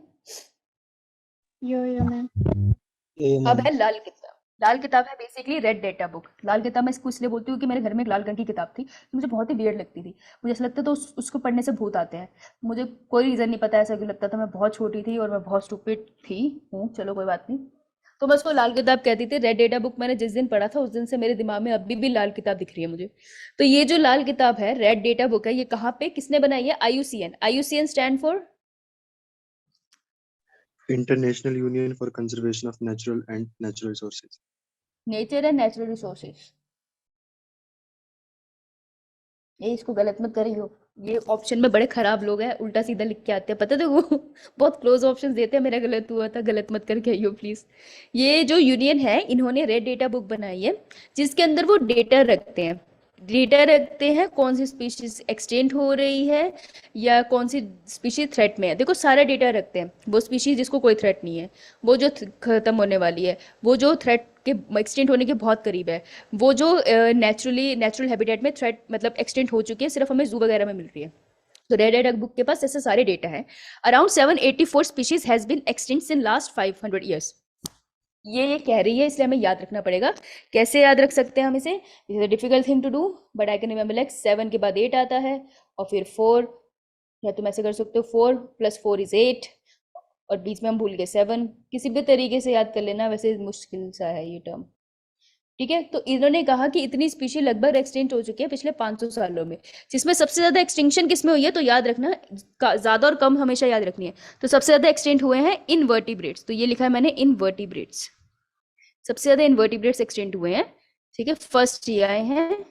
C: यो मैम।
G: ये
A: अब
G: मैम
A: है लाल किताब। लाल किताब है बेसिकली रेड डेटा बुक। लाल किताब मैं इसको इसलिए बोलती हूँ कि मेरे घर में एक लाल रंग की किताब थी तो मुझे बहुत ही वियर्ड लगती थी। मुझे ऐसा लगता था उसको पढ़ने से भूत आते हैं। मुझे कोई रीज़न नहीं पता ऐसा क्यों लगता था, मैं बहुत छोटी थी और मैं बहुत स्टूपिड थी हूँ, चलो कोई बात नहीं। तो मैं उसको लाल किताब कहती थी। रेड डेटा बुक मैंने जिस दिन पढ़ा था उस दिन से मेरे दिमाग में अभी भी लाल किताब दिख रही है मुझे। तो ये जो लाल किताब है रेड डेटा बुक है, ये कहाँ पे किसने बनाई है? IUCN। IUCN stand for
E: International Union for Conservation of Natural and Natural Resources.
A: Nature and natural resources. ये इसको गलत मत करियो, ये ऑप्शन में बड़े खराब लोग हैं, उल्टा सीधा लिख के आते हैं, पता है वो बहुत क्लोज ऑप्शंस देते हैं। मेरा गलत हुआ था, गलत मत करके आइयो प्लीज। ये जो यूनियन है इन्होंने रेड डेटा बुक बनाई है जिसके अंदर वो डेटा रखते हैं। डेटा रखते हैं कौन सी स्पीशीज एक्सटेंट हो रही है या कौन सी स्पीशीज थ्रेट में है। देखो सारा डेटा रखते हैं, वो स्पीशीज जिसको कोई थ्रेट नहीं है, वो जो खत्म होने वाली है, वो जो थ्रेट के एक्सटेंट होने के बहुत करीब है, वो जो नेचुरल हैबिटेट में थ्रेट मतलब एक्सटेंट हो चुकी है, सिर्फ हमें जू वगैरह में मिल रही है। तो रेड डेटा बुक के पास ऐसे सारे डेटा है। Around 784 species has been extinct in last 500 years. ये कह रही है इसलिए हमें याद रखना पड़ेगा। कैसे याद रख सकते हैं हम इसे? This is a difficult thing to do but I can remember. Like 7 के बाद 8 आता है और फिर 4, या तुम ऐसे कर सकते हो 4 + 4 = 8 और बीच में हम भूल गए 7। किसी भी तरीके से याद कर लेना, वैसे मुश्किल सा है ये टर्म, ठीक है। तो इन्होंने कहा कि इतनी स्पीशी लगभग एक्सटिंक्ट हो चुकी है पिछले 500 सालों में, जिसमें सबसे ज्यादा एक्सटिंक्शन किसमें हुई है? तो याद रखना, ज्यादा और कम हमेशा याद रखनी है। तो सबसे ज्यादा एक्सटेंट हुए हैं इनवर्टिब्रेट्स, तो ये लिखा है मैंने इनवर्टिब्रेट्स। सबसे ज्यादा इनवर्टिब्रेट्स एक्सटेंट हुए हैं, ठीक है। फर्स्ट ये आए हैं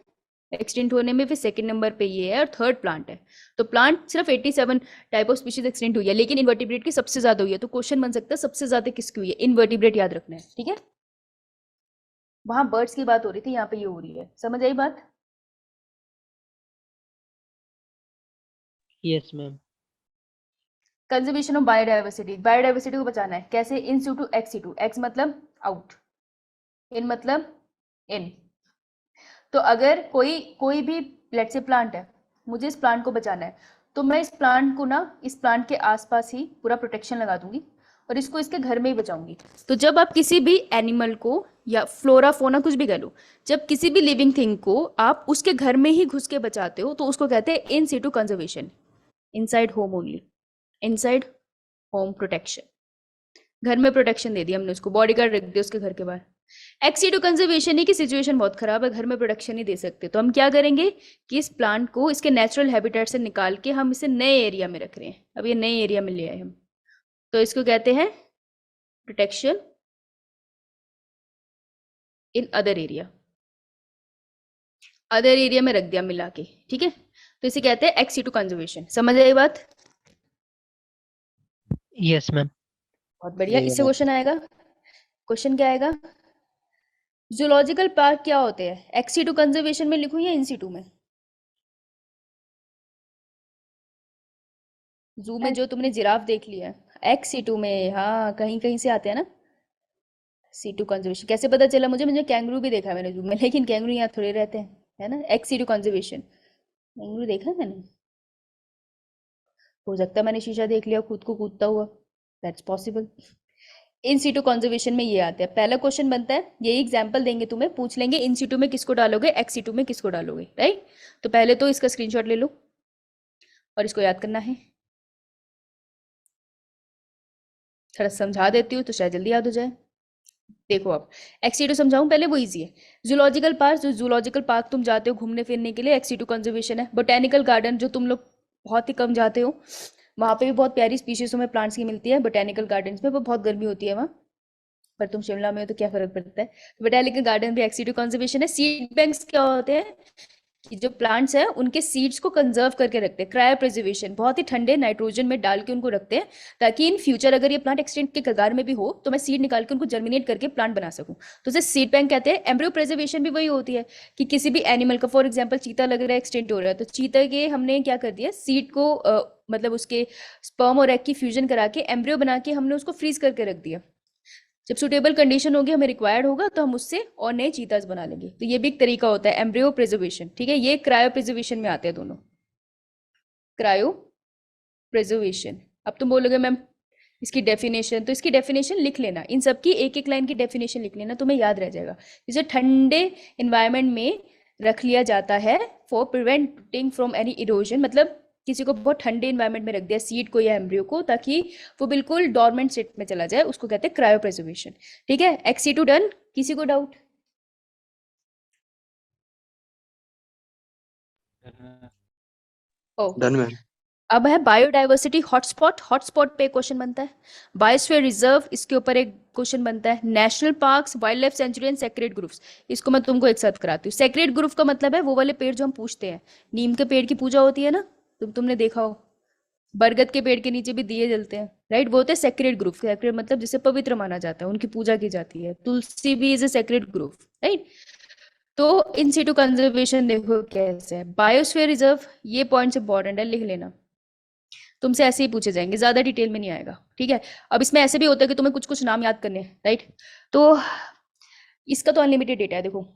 A: एक्सटेंट होने में, फिर सेकंड नंबर पे ये है और थर्ड प्लांट है। तो प्लांट सिर्फ 87 टाइप ऑफ स्पीशीज एक्सटेंट हुई है, लेकिन इनवर्टिब्रेट की सबसे ज्यादा हुई है। तो क्वेश्चन बन सकता है सबसे ज्यादा किसकी हुई है? इनवर्टिब्रेट याद रखना है, ठीक है। वहां बर्ड्स की बात हो रही थी, यहाँ पे ये हो रही है। समझ आई बात?
B: yes ma'am
A: conservation of biodiversity. Biodiversity को बचाना है कैसे? In situ ex situ. Ex मतलब आउट, इन मतलब इन। तो अगर कोई भी लेट्स से प्लांट है, मुझे इस प्लांट को बचाना है, तो मैं इस प्लांट को ना, इस प्लांट के आसपास ही पूरा प्रोटेक्शन लगा दूंगी और इसको इसके घर में ही बचाऊंगी। तो जब आप किसी भी एनिमल को या फ्लोरा फोना कुछ भी कह लो, जब किसी भी लिविंग थिंग को आप उसके घर में ही घुस के बचाते हो तो उसको कहते हैं in situ conservation. Inside home only, inside home protection. घर में प्रोटेक्शन दे दिया हमने उसको, बॉडी गार्ड रख दिया उसके घर के बाहर। एक्सीडो कंजर्वेशन है कि सिचुएशन बहुत खराब है, घर में प्रोटेक्शन नहीं दे सकते, तो हम क्या करेंगे कि इस प्लांट को इसके नेचुरल हैबिटेट से निकाल के हम इसे नए एरिया में रख रहे हैं। अब ये नए एरिया में ले आए हम, तो इसको कहते हैं protection in other area. Other area में रख दिया मिला के, ठीक है। तो इसे कहते हैं एक्सीडो कंजर्वेशन। समझ आई बात?
B: yes ma'am
A: बहुत बढ़िया।
G: ये
A: इससे क्वेश्चन आएगा। क्वेश्चन क्या आएगा? जूलॉजिकल पार्क क्या होते हैं? एक्सीटू कंजर्वेशन में लिखूं या इंसीटू में? जू में जो तुमने जिराफ देख लिया है, एक्सीटू में, हाँ कहीं कहीं से आते हैं ना। C2 कंजर्वेशन कैसे पता चला मुझे? मुझे कैंगरू भी देखा मैंने जू में, लेकिन कैंगरू यहाँ थोड़े रहते हैं, है ना। XC2 कंजर्वेशन कैंगरू देखा है मैंने। हो सकता है मैंने शीशा देख लिया खुद को कूदता हुआ, that's possible. In situ conservation में ये आते हैं। पहला क्वेश्चन बनता है, यही एग्जांपल देंगे तुम्हें, पूछ लेंगे इन सीटू में किसको डालोगे, एक्स सीटू में किसको डालोगे, राइट। तो पहले तो इसका स्क्रीनशॉट ले लो और इसको याद करना है। थोड़ा समझा देती हूँ तो शायद जल्दी याद हो जाए। देखो अब एक्सीटू समझाऊं पहले, वो इजी है। जूलॉजिकल पार्क, जो जूलॉजिकल पार्क तुम जाते हो घूमने फिरने के लिए, एक्सीटू कंजर्वेशन है। बोटेनिकल गार्डन जो तुम लोग बहुत ही कम जाते हो, वहाँ पे भी बहुत प्यारी स्पीशीज में प्लांट्स की मिलती है बोटेनिकल गार्डन्स में, पर बहुत गर्मी होती है वहाँ। पर तुम शिमला में हो तो क्या फर्क पड़ता है। बोटेनिकल गार्डन भी एक्सीटू कंजर्वेशन है। सीड बैंक्स क्या होते हैं कि जो प्लांट्स हैं उनके सीड्स को कंजर्व करके रखते हैं, क्रायो प्रिजर्वेशन, बहुत ही ठंडे नाइट्रोजन में डाल के उनको रखते हैं, ताकि इन फ्यूचर अगर ये प्लांट एक्सटेंट के कगार में भी हो तो मैं सीड निकाल के उनको जर्मिनेट करके प्लांट बना सकूं। तो उसे सीड बैंक कहते हैं। एम्ब्रियो प्रिजर्वेशन भी वही होती है कि किसी भी एनिमल का, फॉर एग्जाम्पल चीता लग रहा है एक्सटेंट हो रहा है, तो चीता के हमने क्या कर दिया, सीड को मतलब उसके स्पर्म और एग की फ्यूजन करा के एम्ब्रियो बना के हमने उसको फ्रीज करके रख दिया। जब सुटेबल कंडीशन होगी, हमें रिक्वायर्ड होगा, तो हम उससे और नए चीताज बना लेंगे। तो ये भी एक तरीका होता है एम्ब्रियो प्रिजर्वेशन, ठीक है। ये क्रायो प्रिजर्वेशन में आते हैं दोनों, क्रायो प्रिजर्वेशन। अब तुम बोलोगे मैम इसकी डेफिनेशन, तो इसकी डेफिनेशन लिख लेना, इन सब की एक एक लाइन की डेफिनेशन लिख लेना, तुम्हें याद रह जाएगा। इसे ठंडे इन्वायरमेंट में रख लिया जाता है for preventing from any erosion, मतलब किसी को बहुत ठंडे इन्वायरमेंट में रख दिया सीड को या एम्ब्रियो को, ताकि वो बिल्कुल डॉर्मेंट स्टेट में चला जाए, उसको कहते हैं क्रायो प्रिजर्वेशन, ठीक है। एक्सी2 डन, किसी को डाउट? ओ
E: डन मैम।
A: अब है बायोडाइवर्सिटी हॉटस्पॉट। हॉटस्पॉट पे क्वेश्चन बनता है। बायोस्फीयर रिजर्व, इसके ऊपर एक क्वेश्चन बनता है। National parks, wild life sanctuary and sacred groups, इसको मैं तुमको एक साथ कराती हूँ। सेक्रेड ग्रुप का मतलब है वो वाले पेड़ जो हम पूछते हैं, नीम के पेड़ की पूजा होती है ना, तुमने देखा हो, बरगद के पेड़ के नीचे भी दिए जलते हैं, राइट, वो होते हैं सेक्रेड ग्रुप। सेक्रेड मतलब जिसे पवित्र माना जाता है, उनकी पूजा की जाती है। तुलसी भी is a sacred group, right. तो इन सीटू कंजर्वेशन देखो कैसे है। बायोस्फीयर रिजर्व, ये पॉइंट्स इंपॉर्टेंट है, लिख लेना, तुमसे ऐसे ही पूछे जाएंगे, ज्यादा डिटेल में नहीं आएगा, ठीक है। अब इसमें ऐसे भी होता है कि तुम्हें कुछ कुछ नाम याद करने हैं, राइट। तो इसका तो अनलिमिटेड डेटा है देखो।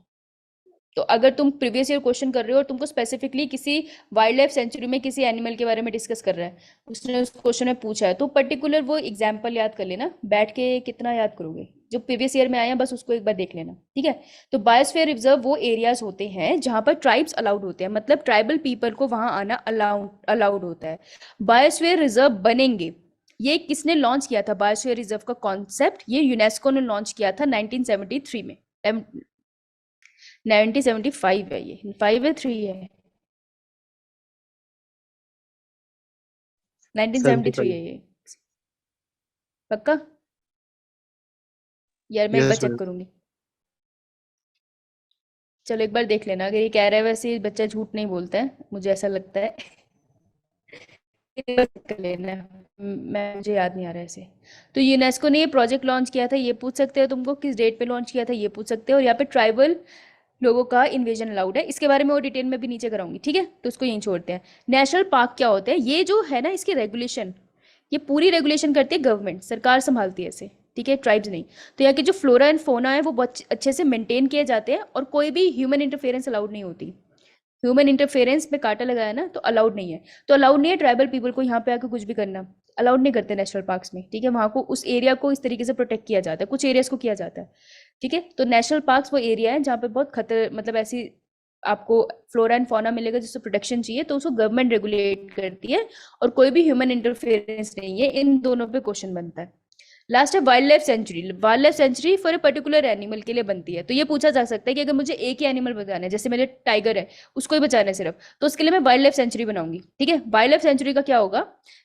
A: तो अगर तुम प्रीवियस ईयर क्वेश्चन कर रहे हो और तुमको स्पेसिफिकली किसी वाइल्ड लाइफ सेंचुरी में किसी एनिमल के बारे में डिस्कस कर रहा है, उसने उस क्वेश्चन में पूछा है, तो पर्टिकुलर वो एग्जाम्पल याद कर लेना। बैठ के कितना याद करोगे, जो प्रीवियस ईयर में आया बस उसको एक बार देख लेना, ठीक है। तो बायोस्फीयर रिजर्व वो एरियाज होते हैं जहां पर ट्राइब्स अलाउड होते हैं, मतलब ट्राइबल पीपल को वहां आना अलाउड होता है। बायोस्फीयर रिजर्व बनेंगे, ये किसने लॉन्च किया था बायोस्फीयर रिजर्व का कॉन्सेप्ट? ये यूनेस्को ने लॉन्च किया था 1973 में। 1975 है, ये 5 है 3 है, 1973 है ये, पक्का? यार मैं एक बार
E: यस
A: चेक
E: मैम।
A: करूंगी, चलो एक बार देख लेना। अगर ये कह रहा है, वैसे बच्चा झूठ नहीं बोलता है, मुझे ऐसा लगता है। एक बार check कर लेना, मुझे याद नहीं आ रहा है ऐसे। तो यूनेस्को ने ये प्रोजेक्ट लॉन्च किया था, ये पूछ सकते हो तुमको, किस डेट पे लॉन्च किया था ये पूछ सकते हो। और यहाँ पे ट्राइबल लोगों का इन्वेजन अलाउड है, इसके बारे में और डिटेल में भी नीचे कराऊंगी, ठीक है। तो उसको यहीं छोड़ते हैं। नेशनल पार्क क्या होते हैं, ये जो है ना इसकी रेगुलेशन, ये पूरी रेगुलेशन करती है गवर्नमेंट, सरकार संभालती है इसे, ठीक है, ट्राइब्स नहीं। तो यहाँ के जो फ्लोरा एंड फोना है वो बहुत अच्छे से मेंटेन किए जाते हैं, और कोई भी ह्यूमन इंटरफेरेंस अलाउड नहीं होती। ह्यूमन इंटरफेरेंस में कांटा लगाया ना तो अलाउड नहीं है। तो अलाउड नहीं है ट्राइबल पीपल को यहाँ पे आके कुछ भी करना, अलाउड नहीं करते नेशनल पार्क्स में, ठीक है। वहाँ को उस एरिया को इस तरीके से प्रोटेक्ट किया जाता है, कुछ एरियाज को किया जाता है, ठीक है। तो नेशनल पार्क्स वो एरिया है जहाँ पे बहुत खतर, मतलब ऐसी आपको फ्लोरा एंड फौना मिलेगा जिससे प्रोटेक्शन चाहिए, तो उसको गवर्नमेंट रेगुलेट करती है, और कोई भी ह्यूमन इंटरफेरेंस नहीं है। इन दोनों पे क्वेश्चन बनता है। लास्ट है wild life sanctuary. Wild life sanctuary for a particular animal के लिए बनती है। तो ये पूछा जा सकता है कि अगर मुझे एक ही एनिमल बचाना है, जैसे मेरे टाइगर है, उसको ही बचाना है सिर्फ, तो उसके लिए मैं वाइल्ड लाइफ सेंचुरी बनाऊंगी, ठीक है। वाइल्ड लाइफ सेंचुरी का क्या होगा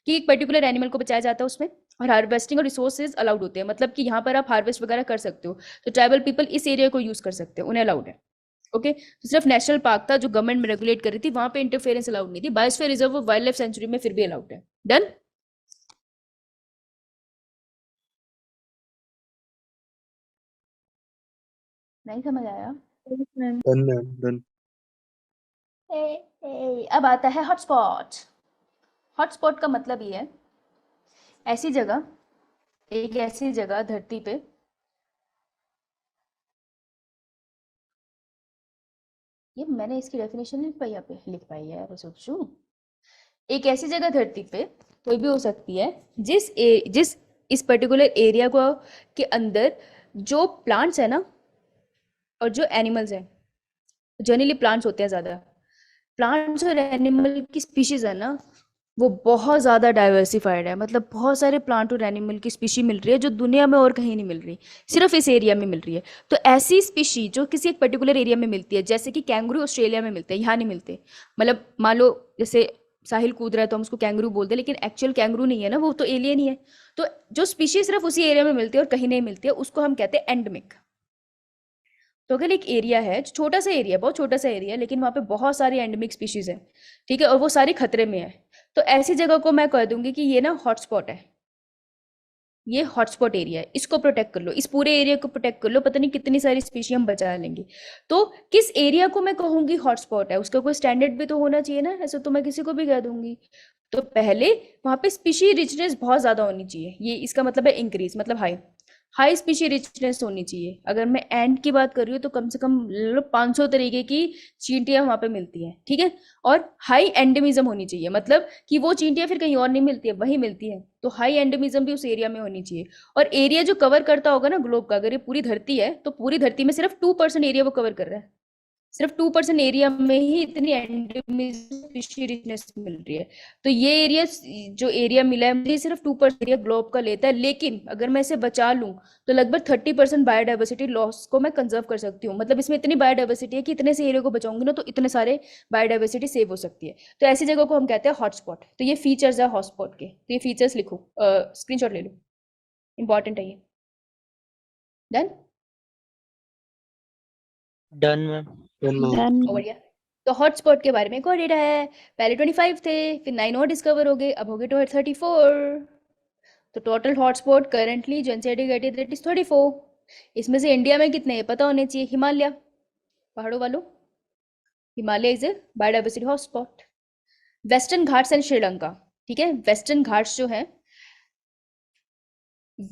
A: कि एक पर्टिकुलर एनिमल को बचाया जाता है उसमें, और हार्वेस्टिंग और रिसोर्सेज अलाउड होते हैं, मतलब कि यहाँ पर आप हार्वेस्ट वगैरह कर सकते हो, तो ट्राइबल पीपल इस एरिया को यूज कर सकते हैं, उन्हें अलाउड है, ओके। तो सिर्फ नेशनल पार्क था जो गवर्नमेंट में रेगुलेट कर रही थी, वहां पे इंटरफेरेंस अलाउड नहीं थी। Biosphere reserve wild life sanctuary में फिर भी अलाउड है। डन? नहीं समझ आया?
C: Yes, ma'am.
E: Done ma'am, done.
A: अब आता है हॉटस्पॉट। हॉटस्पॉट का मतलब ये है ऐसी जगह, एक ऐसी जगह धरती पे ये मैंने इसकी डेफिनेशन नहीं पाई यहाँ पे लिख पाई है यार सोचू। एक ऐसी जगह धरती पे कोई भी हो सकती है जिस इस पर्टिकुलर एरिया को के अंदर जो प्लांट्स है ना और जो एनिमल्स हैं, जनरली प्लांट्स होते हैं ज़्यादा, प्लांट्स और एनिमल की स्पीशीज है ना वो बहुत ज़्यादा डाइवर्सिफाइड है। मतलब बहुत सारे प्लांट और एनिमल की स्पीशी मिल रही है जो दुनिया में और कहीं नहीं मिल रही, सिर्फ इस एरिया में मिल रही है। तो ऐसी स्पीशी जो किसी एक पर्टिकुलर एरिया में मिलती है, जैसे कि कैंगरू ऑस्ट्रेलिया में मिलते हैं, यहाँ नहीं मिलते। मतलब मान लो जैसे साहिल कूद रहा है तो हम उसको कैंगरू बोलते हैं, लेकिन एक्चुअल कैंगरू नहीं है ना, वो तो एलियन ही है। तो जो स्पीशी सिर्फ उसी एरिया में मिलती है और कहीं नहीं मिलती है, उसको हम कहते हैं एंडमिक। तो अगर एक एरिया है, छोटा सा एरिया, बहुत छोटा सा एरिया, लेकिन वहाँ पे बहुत सारी एंडेमिक स्पीशीज है, ठीक है, और वो सारी खतरे में है, तो ऐसी जगह को मैं कह दूंगी कि ये ना हॉटस्पॉट है, ये हॉटस्पॉट एरिया है, इसको प्रोटेक्ट कर लो, इस पूरे एरिया को प्रोटेक्ट कर लो, पता नहीं कितनी सारी स्पीशी हम बचा लेंगे। तो किस एरिया को मैं कहूंगी हॉटस्पॉट है, उसका कोई स्टैंडर्ड भी तो होना चाहिए ना, ऐसे तो मैं किसी को भी कह दूंगी। तो पहले वहाँ पे स्पीशी रिचनेस बहुत ज़्यादा होनी चाहिए, ये इसका मतलब है इंक्रीज, मतलब हाई स्पीशी रिचनेस होनी चाहिए। अगर मैं एंड की बात कर रही हूँ तो कम से कम 500 तरीके की चींटियां वहाँ पे मिलती हैं, ठीक है। और हाई एंडेमिज्म होनी चाहिए, मतलब कि वो चींटियां फिर कहीं और नहीं मिलती है, वहीं मिलती है। तो हाई एंडेमिज्म भी उस एरिया में होनी चाहिए। और एरिया जो कवर करता होगा ना ग्लोब का, अगर ये पूरी धरती है तो पूरी धरती में सिर्फ 2% एरिया वो कवर कर रहा है, सिर्फ 2% एरिया में ही इतनी एंडेमिज्म रिचनेस मिल रही है। तो ये एरिया जो एरिया मिला है मुझे सिर्फ 2% एरिया ग्लोब का लेता है, लेकिन अगर मैं इसे बचा लूं तो लगभग 30% बायोडाइवर्सिटी लॉस को मैं कंजर्व कर सकती हूँ। मतलब इसमें इतनी बायोडाइवर्सिटी है कि इतने से एरिया को बचाऊंगी ना तो इतने सारे बायोडाइवर्सिटी सेव हो सकती है। तो ऐसी जगह को हम कहते हैं हॉटस्पॉट। तो ये फीचर्स है हॉटस्पॉट के, तो ये फीचर्स लिखो, स्क्रीनशॉट ले लो, इंपॉर्टेंट है ये। Done
B: done ma'am.
E: Done, ma'am.
C: Done.
A: Over या। तो हॉटस्पॉट के बारे में एक और डेटा है, पहले 25 थे, फिर 9 और डिस्कवर हो गए, अब हो गए 34। तो टोटल हॉटस्पॉट करंटली जो एनसीईआरटी दैट इज 34। इसमें से इंडिया में कितने हैं पता होने चाहिए। हिमालय, पहाड़ों वालों, Himalaya is a biodiversity hotspot. Western Ghats and Sri Lanka, ठीक है। वेस्टर्न घाट्स जो है,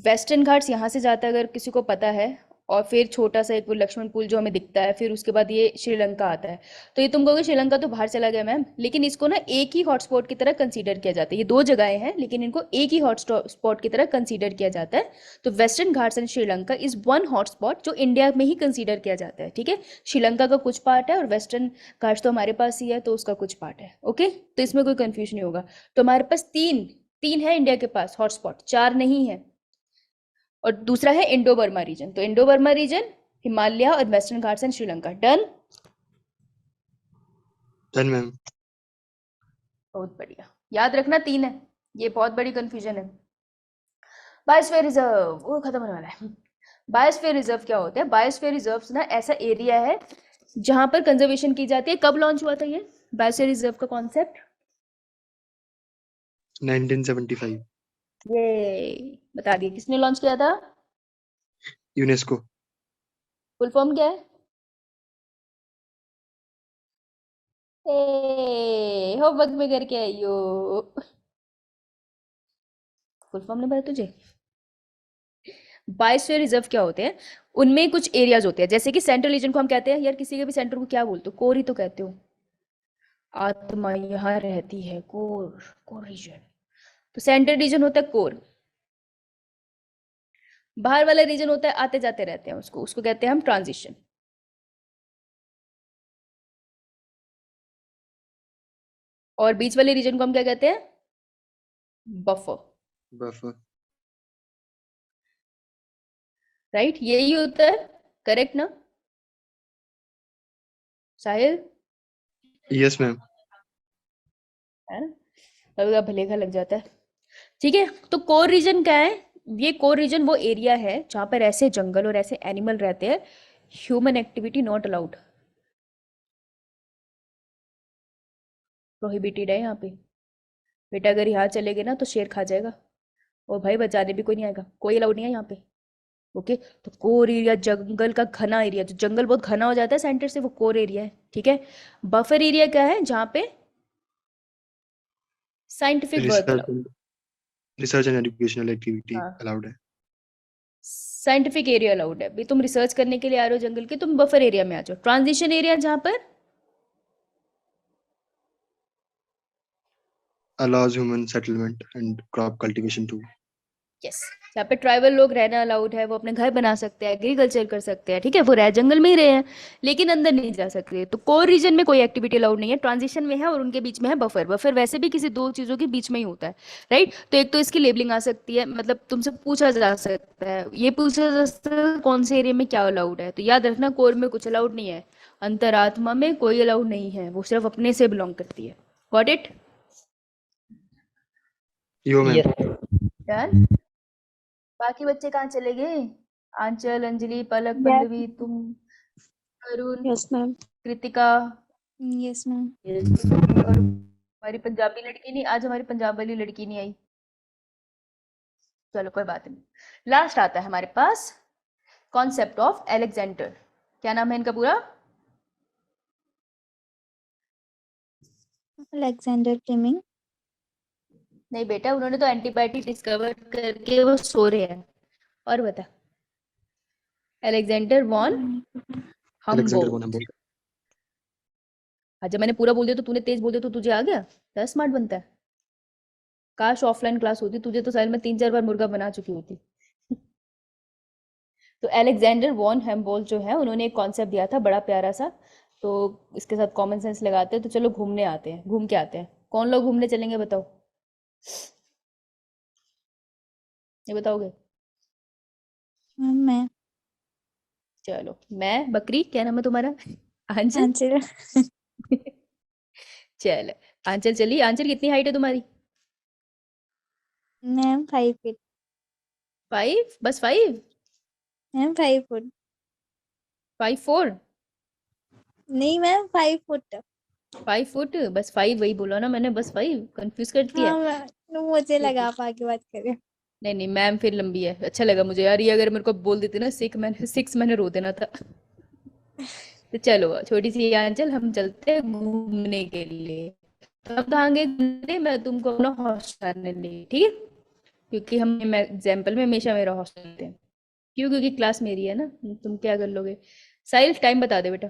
A: वेस्टर्न घाट्स यहाँ से जाता है अगर किसी को पता है, और फिर छोटा सा एक वो लक्ष्मण पुल जो हमें दिखता है, फिर उसके बाद ये श्रीलंका आता है। तो ये तुम कहोगे श्रीलंका तो बाहर चला गया मैम, लेकिन इसको ना एक ही हॉटस्पॉट की तरह कंसीडर किया जाता है। ये दो जगहें हैं लेकिन इनको एक ही हॉटस्पॉट की तरह कंसीडर किया जाता है। तो western Ghats and Sri Lanka is one hotspot जो इंडिया में ही कंसीडर किया जाता है, ठीक है। श्रीलंका का कुछ पार्ट है और वेस्टर्न घाट्स तो हमारे पास ही है, तो उसका कुछ पार्ट है, ओके। तो इसमें कोई कंफ्यूजन नहीं होगा। तो हमारे पास तीन है इंडिया के पास हॉटस्पॉट, 4 नहीं है। और दूसरा है इंडो बर्मा रीजन। तो इंडो बर्मा रीजन, हिमालय और western Ghats and Sri Lanka. Done,
E: Done, ma'am.
A: बहुत बढ़िया। याद रखना 3 है, ये बहुत बड़ी कंफ्यूजन है। बायोस्फीयर रिजर्व वो खत्म होने वाला है। बायोस्फीयर रिजर्व क्या होता है? बायोस्फीयर रिजर्व ना ऐसा एरिया है जहां पर कंजर्वेशन की जाती है। कब लॉन्च हुआ था ये बायोस्फीयर रिजर्व का कॉन्सेप्ट?
E: 1975.
A: ये बता दिया, किसने लॉन्च किया था?
E: UNESCO.
A: फुल फॉर्म क्या है? होमवर्क में करके आई हो। फुल फॉर्म नहीं पता तुझे? बायोस्फीयर रिजर्व क्या होते हैं? उनमें कुछ एरियाज होते हैं, जैसे कि सेंट्रल रीजन को हम कहते हैं, यार किसी के भी सेंटर को क्या बोलते हो? कोर ही तो कहते हो। आत्मा यहाँ रहती है, कोर रीजन। तो सेंट्रल रीजन होता है कोर। बाहर वाला रीजन होता है आते जाते रहते हैं, उसको कहते हैं हम ट्रांजिशन। और बीच वाले रीजन को हम क्या कहते हैं? बफर।
E: Buffer.
A: राइट, यही होता है, करेक्ट ना साहिल?
E: Yes, ma'am.
A: है ना, कभी भले का लग जाता है। ठीक है, तो कोर रीजन क्या है? ये कोर रीजन वो एरिया है जहां पर ऐसे जंगल और ऐसे एनिमल रहते हैं, human activity not allowed, prohibited है यहाँ पे। बेटा अगर यहाँ चले गए ना तो शेर खा जाएगा, और भाई बचाने भी कोई नहीं आएगा, कोई अलाउड नहीं है यहाँ पे, ओके। तो कोर एरिया जंगल का घना एरिया, जो जंगल बहुत घना हो जाता है सेंटर से, वो कोर एरिया है, ठीक है। बफर एरिया क्या है? जहाँ पे scientific work allowed,
E: Research and educational activity
A: हाँ,
E: allowed है.
A: साइंटिफिक एरिया अलाउड है। भाई तुम रिसर्च करने के लिए आ रहे हो जंगल के, तुम बफर एरिया में आ जाओ। ट्रांजिशन एरिया जहाँ पर
E: allows human settlement and crop cultivation too.
A: Yes, जहाँ पे ट्राइबल लोग रहना अलाउड है, वो अपने घर बना सकते हैं, एग्रीकल्चर कर सकते हैं, ठीक है, वो रह जंगल में ही रहे हैं लेकिन अंदर नहीं जा सकते। तो कोर रीजन में कोई एक्टिविटी अलाउड नहीं है, ट्रांजिशन में है और उनके बीच में है बफर। बफर वैसे भी किसी दो चीज़ों के बीच में ही होता है, राइट। तो एक तो इसकी लेबलिंग आ सकती है, मतलब तुमसे पूछा जा सकता है, ये पूछा जा सकता है कौन से एरिया में क्या अलाउड है, तो याद रखना कोर में कुछ अलाउड नहीं है, अंतरात्मा में कोई अलाउड नहीं है, वो सिर्फ अपने से बिलोंग करती है। Got it?
E: Yo, ma'am.
B: Yes.
A: Done. बाकी बच्चे कहाँ चले गए? आंचल, अंजलि, पलक, पल्लवी, तुम, Arun,
C: Yes, ma'am.
A: Kritika,
D: yes ma'am.
A: और हमारी पंजाबी लड़की नहीं, आज हमारी पंजाब वाली लड़की नहीं आई। चलो कोई बात नहीं। लास्ट आता है हमारे पास कॉन्सेप्ट ऑफ एलेक्जेंडर। क्या नाम है इनका पूरा?
D: Alexander Fleming.
A: नहीं बेटा, उन्होंने तो एंटीबायोटिक डिस्कवर करके वो सो रहे हैं। और बता। Alexander von
E: Alexander
A: Humboldt.
E: von Humboldt.
A: आज जब मैंने पूरा बोल दिया तो तूने तेज बोल दिया तो तुझे आ गया? ज़्यादा स्मार्ट बनता है। काश ऑफलाइन क्लास होती, तुझे तो साल में 3-4 बार मुर्गा बना चुकी होती। तो अलेक्जेंडर वॉन हेम्बोल्ट जो है, उन्होंने एक कॉन्सेप्ट दिया था बड़ा प्यारा सा। तो इसके साथ कॉमन सेंस लगाते हैं, तो चलो घूमने आते हैं, घूम के आते हैं। कौन लोग घूमने चलेंगे बताओ? ये बताओगे?
D: मैं
A: चलो, मैं बकरी, क्या नाम है तुम्हारा? आंचल।
D: आंचल।
A: चल आंचल चली। आंचल कितनी हाइट है तुम्हारी?
D: Ma'am 5 feet.
A: 5? बस 5?
D: Ma'am 5 foot.
A: 5'4"?
D: नहीं मैम 5 फुट।
A: 5 फुट? बस 5 वही बोला ना मैंने, बस 5 कंफ्यूज करती है।
D: हाँ मैम, मुझे
A: ठीक
D: लगा
A: है।
D: आप आगे बात करें।
A: नहीं नहीं मैम फिर लंबी है, अच्छा लगा मुझे यार, ये अगर मेरे को बोल देती ना 6 मैंने रो देना था। तो चलो छोटी सी आंचल, हम चलते हैं घूमने के लिए। तो हम कहाँ गए घूमने? मैं तुमको अपना हॉस्टल ले, ठीक है, क्योंकि हम एग्जाम्पल में हमेशा मेरा हॉस्टल लेते हैं। क्यों? क्योंकि क्लास मेरी है ना। तुम क्या कर लोगे? साहिल टाइम बता दे बेटा।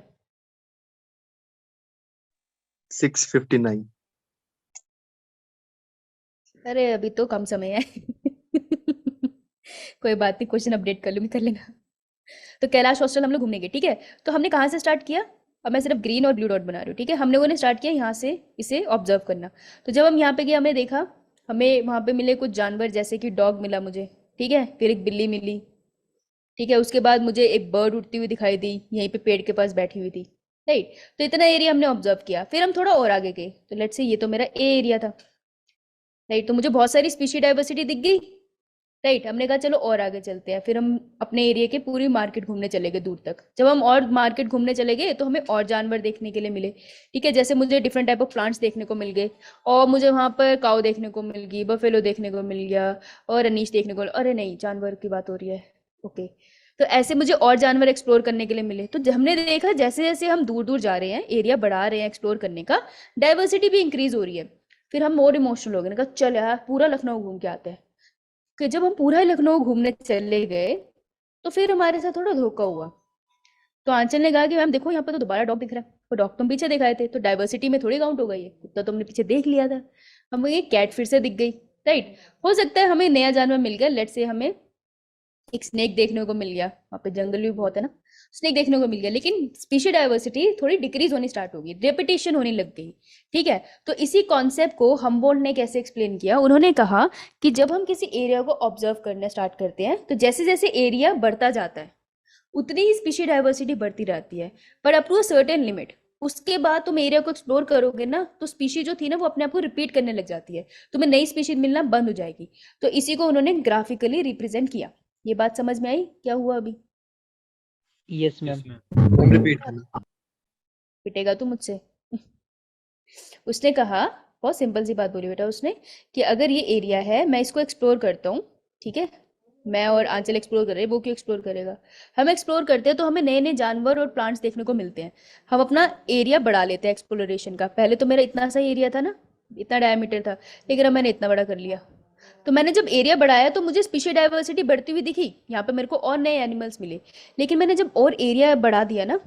E: 6:59.
A: अरे अभी तो कम समय है। कोई बात नहीं, क्वेश्चन अपडेट कर लूंगी, कर लेना। तो कैलाश हॉस्टल हम लोग घूमने गए, ठीक है। तो हमने कहाँ से स्टार्ट किया? अब मैं सिर्फ ग्रीन और ब्लू डॉट बना रही हूँ, ठीक है। हम लोगों ने स्टार्ट किया यहाँ से इसे ऑब्जर्व करना। तो जब हम यहाँ पे गए, हमने देखा, हमें वहाँ पे मिले कुछ जानवर, जैसे कि डॉग मिला मुझे, ठीक है, फिर एक बिल्ली मिली, ठीक है। उसके बाद मुझे एक बर्ड उड़ती हुई दिखाई दी, यहीं पे पेड़ के पास बैठी हुई थी, राइट। तो इतना एरिया हमने ऑब्जर्व किया। फिर हम थोड़ा और आगे गए, तो लेट्स से ये तो मेरा ए एरिया था, राइट। तो मुझे बहुत सारी स्पीशी डाइवर्सिटी दिख गई, राइट। हमने कहा चलो और आगे चलते हैं। फिर हम अपने एरिया के पूरी मार्केट घूमने चले गए दूर तक। जब हम और मार्केट घूमने चले गए तो हमें और जानवर देखने के लिए मिले, ठीक है। जैसे मुझे डिफरेंट टाइप ऑफ प्लांट्स देखने को मिल गए, और मुझे वहाँ पर काऊ देखने को मिल गई, बफेलो देखने को मिल गया, और अनीश देखने को, अरे नहीं जानवर की बात हो रही है, ओके। तो ऐसे मुझे और जानवर एक्सप्लोर करने के लिए मिले। तो हमने देखा जैसे जैसे हम दूर दूर जा रहे हैं, एरिया बढ़ा रहे हैं एक्सप्लोर करने का, डाइवर्सिटी भी इंक्रीज हो रही है। फिर हम और इमोशनल हो गए, कहा चल यार पूरा लखनऊ घूम के आते हैं। कि जब हम पूरा लखनऊ घूमने चले गए तो फिर हमारे साथ थोड़ा धोखा हुआ। तो आंचल ने कहा कि मैम देखो यहाँ पर तो दोबारा डॉग दिख रहा है, वो डॉग तुम पीछे दिखाए थे, तो डाइवर्सिटी में थोड़ी काउंट हो गई है, कुत्ता तुमने पीछे देख लिया था। हमें ये कैट फिर से दिख गई, राइट। हो सकता है हमें नया जानवर मिल गया, लेट्स से हमें एक स्नेक देखने को मिल गया, वहाँ पे जंगल भी बहुत है ना, स्नेक देखने को मिल गया, लेकिन स्पीशी डाइवर्सिटी थोड़ी डिक्रीज होनी स्टार्ट होगी, रेपिटेशन होने लग गई, ठीक है। तो इसी कॉन्सेप्ट को हम्बोल्ट ने कैसे एक्सप्लेन किया? उन्होंने कहा कि जब हम किसी एरिया को ऑब्जर्व करना स्टार्ट करते हैं, तो जैसे जैसे एरिया बढ़ता जाता है उतनी ही स्पीशी डाइवर्सिटी बढ़ती रहती है, पर up to a certain limit. उसके बाद तुम एरिया को एक्सप्लोर करोगे ना, तो स्पीशी जो थी ना वो अपने आप को रिपीट करने लग जाती है, तुम्हें नई स्पीशी मिलना बंद हो जाएगी। तो इसी को उन्होंने ग्राफिकली रिप्रेजेंट किया। ये बात समझ में आई? क्या हुआ अभी?
B: Yes
F: Yes,
B: ma'am.
F: ma'am.
E: Ma'am, repeat करना.
A: पिटेगा तू मुझसे? उसने कहा, बहुत सिंपल सी बात बोली बेटा उसने, कि अगर ये एरिया है, मैं इसको एक्सप्लोर करता हूँ, ठीक है, मैं और आंचल एक्सप्लोर कर रहे हैं, वो क्यों एक्सप्लोर करेगा? हम एक्सप्लोर करते हैं तो हमें नए नए जानवर और प्लांट्स देखने को मिलते हैं। हम अपना एरिया बढ़ा लेते हैं एक्सप्लोरेशन का। पहले तो मेरा इतना सा एरिया था ना, इतना डायमीटर था, लेकिन अब मैंने इतना बड़ा कर लिया। तो मैंने जब एरिया बढ़ाया तो मुझे स्पीशी डाइवर्सिटी बढ़ती हुई दिखी, यहाँ पे मेरे को और नए एनिमल्स मिले। लेकिन मैंने जब और एरिया बढ़ा दिया ना,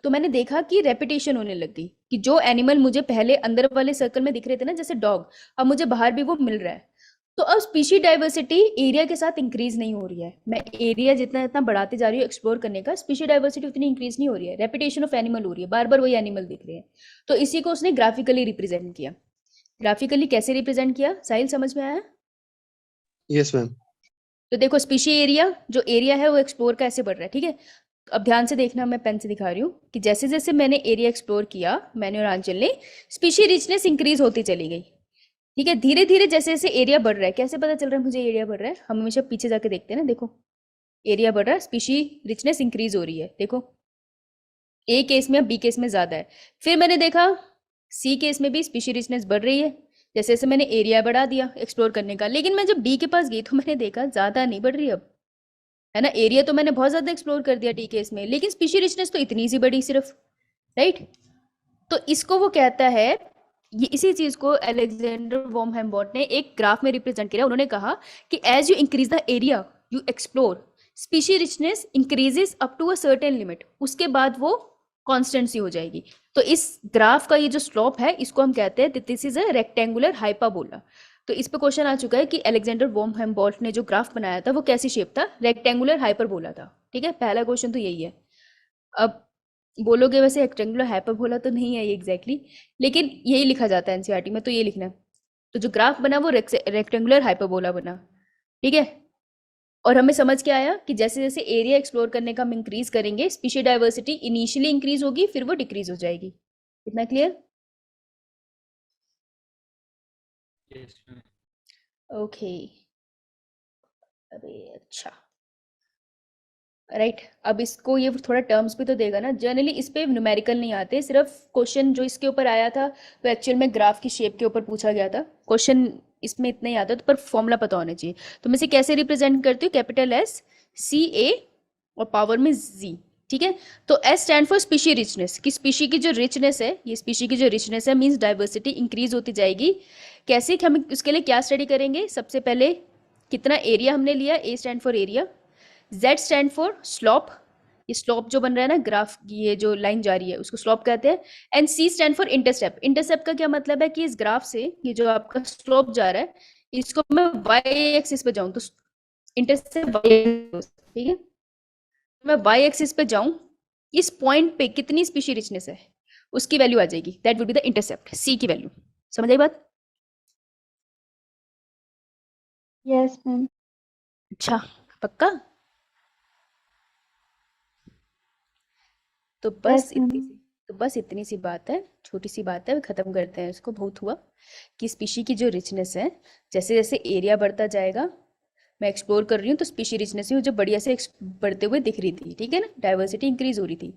A: तो मैंने देखा कि रेपिटेशन होने लग गई, कि जो एनिमल मुझे पहले अंदर वाले सर्कल में दिख रहे थे ना, जैसे डॉग, अब मुझे बाहर भी वो मिल रहा है। तो अब स्पीशी डाइवर्सिटी एरिया के साथ इंक्रीज नहीं हो रही है। मैं एरिया जितना जितना बढ़ाते जा रही हूँ एक्सप्लोर करने का, स्पीशी डाइवर्सिटी उतनी इंक्रीज नहीं हो रही है, रेपिटेशन ऑफ एनिमल हो रही है, बार बार वही एनिमल दिख रहे हैं। तो इसी को उसने ग्राफिकली रिप्रेजेंट किया। ग्राफिकली कैसे रिप्रेजेंट किया, साहिल समझ में आया?
E: Yes, ma'am.
A: तो देखो स्पीशी एरिया, जो एरिया है वो एक्सप्लोर का ऐसे बढ़ रहा है, ठीक है। अब ध्यान से देखना, मैं पेन से दिखा रही हूँ कि जैसे जैसे मैंने एरिया एक्सप्लोर किया, मैंने और आंचल ने, स्पीशी रिचनेस इंक्रीज होती चली गई, ठीक है। धीरे धीरे जैसे जैसे एरिया बढ़ रहा है, कैसे पता चल रहा है मुझे एरिया बढ़ रहा है? हम हमेशा पीछे जाके देखते हैं ना, देखो एरिया बढ़ रहा है, स्पीशी रिचनेस इंक्रीज हो रही है, देखो ए केस में, बी केस में ज्यादा है। फिर मैंने देखा सी केस में भी स्पीशी रिचनेस बढ़ रही है, जैसे जैसे मैंने एरिया बढ़ा दिया एक्सप्लोर करने का। लेकिन मैं जब डी के पास गई तो मैंने देखा ज्यादा नहीं बढ़ रही अब, है ना। एरिया तो मैंने बहुत ज्यादा एक्सप्लोर कर दिया डी केस में, लेकिन स्पीशी रिचनेस तो इतनी सी बढ़ी सिर्फ, राइट। तो इसको वो कहता है, ये इसी चीज को अलेक्जेंडर वॉम हेम्बॉट ने एक ग्राफ में रिप्रेजेंट किया। उन्होंने कहा कि as you increase the area you explore, species richness increases up to a certain limit, उसके बाद वो कांस्टेंट सी हो जाएगी। तो इस ग्राफ का ये जो स्लोप है, इसको हम कहते हैं दिस इज अ रेक्टेंगुलर हाइपाबोला। तो इस पे क्वेश्चन आ चुका है कि अलेक्जेंडर वॉम हेम्बॉल्ट ने जो ग्राफ बनाया था वो कैसी शेप था, रेक्टेंगुलर हाइपरबोला था, ठीक है। पहला क्वेश्चन तो यही है। अब बोलोगे वैसे रेक्टेंगुलर हाइपरबोला तो नहीं है ये एग्जैक्टली, लेकिन यही लिखा जाता है एनसीईआरटी में, तो ये लिखना है। तो जो ग्राफ बना वो रेक्टेंगुलर हाइपरबोला बना, ठीक है। और हमें समझ के आया कि जैसे जैसे एरिया एक्सप्लोर करने का हम इंक्रीज करेंगे, स्पीशी डाइवर्सिटी इनिशियली इंक्रीज होगी, फिर वो डिक्रीज हो जाएगी। इतना क्लियर?
F: Yes, ma'am.
A: ओके, अरे अच्छा, राइट। अब इसको ये थोड़ा टर्म्स भी तो देगा ना। जनरली इस पे न्यूमेरिकल नहीं आते, सिर्फ क्वेश्चन जो इसके ऊपर आया था वो एक्चुअल में ग्राफ की शेप के ऊपर पूछा गया था। क्वेश्चन इसमें इतना ही आता है, तो पर फॉर्मूला पता होना चाहिए। तो मैं इसे कैसे रिप्रेजेंट करती हूँ, कैपिटल एस सी ए और पावर में जी, ठीक है। तो S stand for species richness, कि स्पीशी की जो रिचनेस है, ये स्पीशी की जो रिचनेस है मीन्स डाइवर्सिटी इंक्रीज होती जाएगी। कैसे कि हम उसके लिए क्या स्टडी करेंगे, सबसे पहले कितना एरिया हमने लिया, A stand for area, Z stand for slope, ये स्लोप जो बन रहा है ना ग्राफ, ये जो लाइन जा रही है उसको स्लोप कहते हैं। And C stand for intercept. Intercept का क्या मतलब है कि इस ग्राफ से ये जो आपका स्लोप जा रहा है, इसको मैं y एक्सिस पे जाऊं तो इंटरसेप्ट y, ठीक है। मैं y एक्सिस पे जाऊं, इस पॉइंट पे कितनी स्पीशी रिचनेस है उसकी वैल्यू आ जाएगी, that would be the intercept, C की वैल्यू। समझ आई बात?
C: Yes ma'am.
A: अच्छा, पक्का? तो बस
C: यस मैम।
A: इतनी सी बात है, छोटी सी बात है, खत्म करते हैं इसको। बहुत हुआ कि स्पीशी की जो रिचनेस है, जैसे जैसे एरिया बढ़ता जाएगा, मैं एक्सप्लोर कर रही हूँ तो स्पीशी रिचनेस जो बढ़िया से बढ़ते हुए दिख रही थी, ठीक है ना, डाइवर्सिटी इंक्रीज हो रही थी,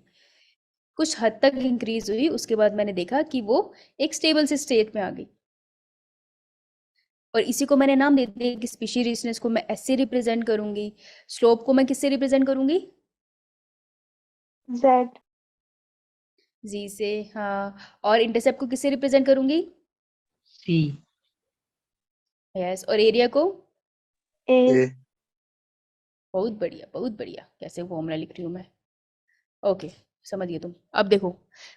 A: कुछ हद तक इंक्रीज हुई। उसके बाद मैंने देखा कि वो एक स्टेबल से स्टेट में आ गई, और इसी को मैंने नाम दे दिया कि स्पीशी रिचनेस को मैं ऐसे रिप्रेजेंट करूंगी, स्लोप को मैं किससे रिप्रेजेंट करूंगी,
C: जेड।
A: जी से, हाँ। और इंटरसेप्ट को किससे रिप्रेजेंट करूंगी,
B: सी।
A: यस। और एरिया को,
C: ए।
E: A.
A: बहुत बढ़िया, बहुत बढ़िया। कैसे फॉर्मूला लिख रही हूँ मैं, ओके, समझ गए तुम। अब देखो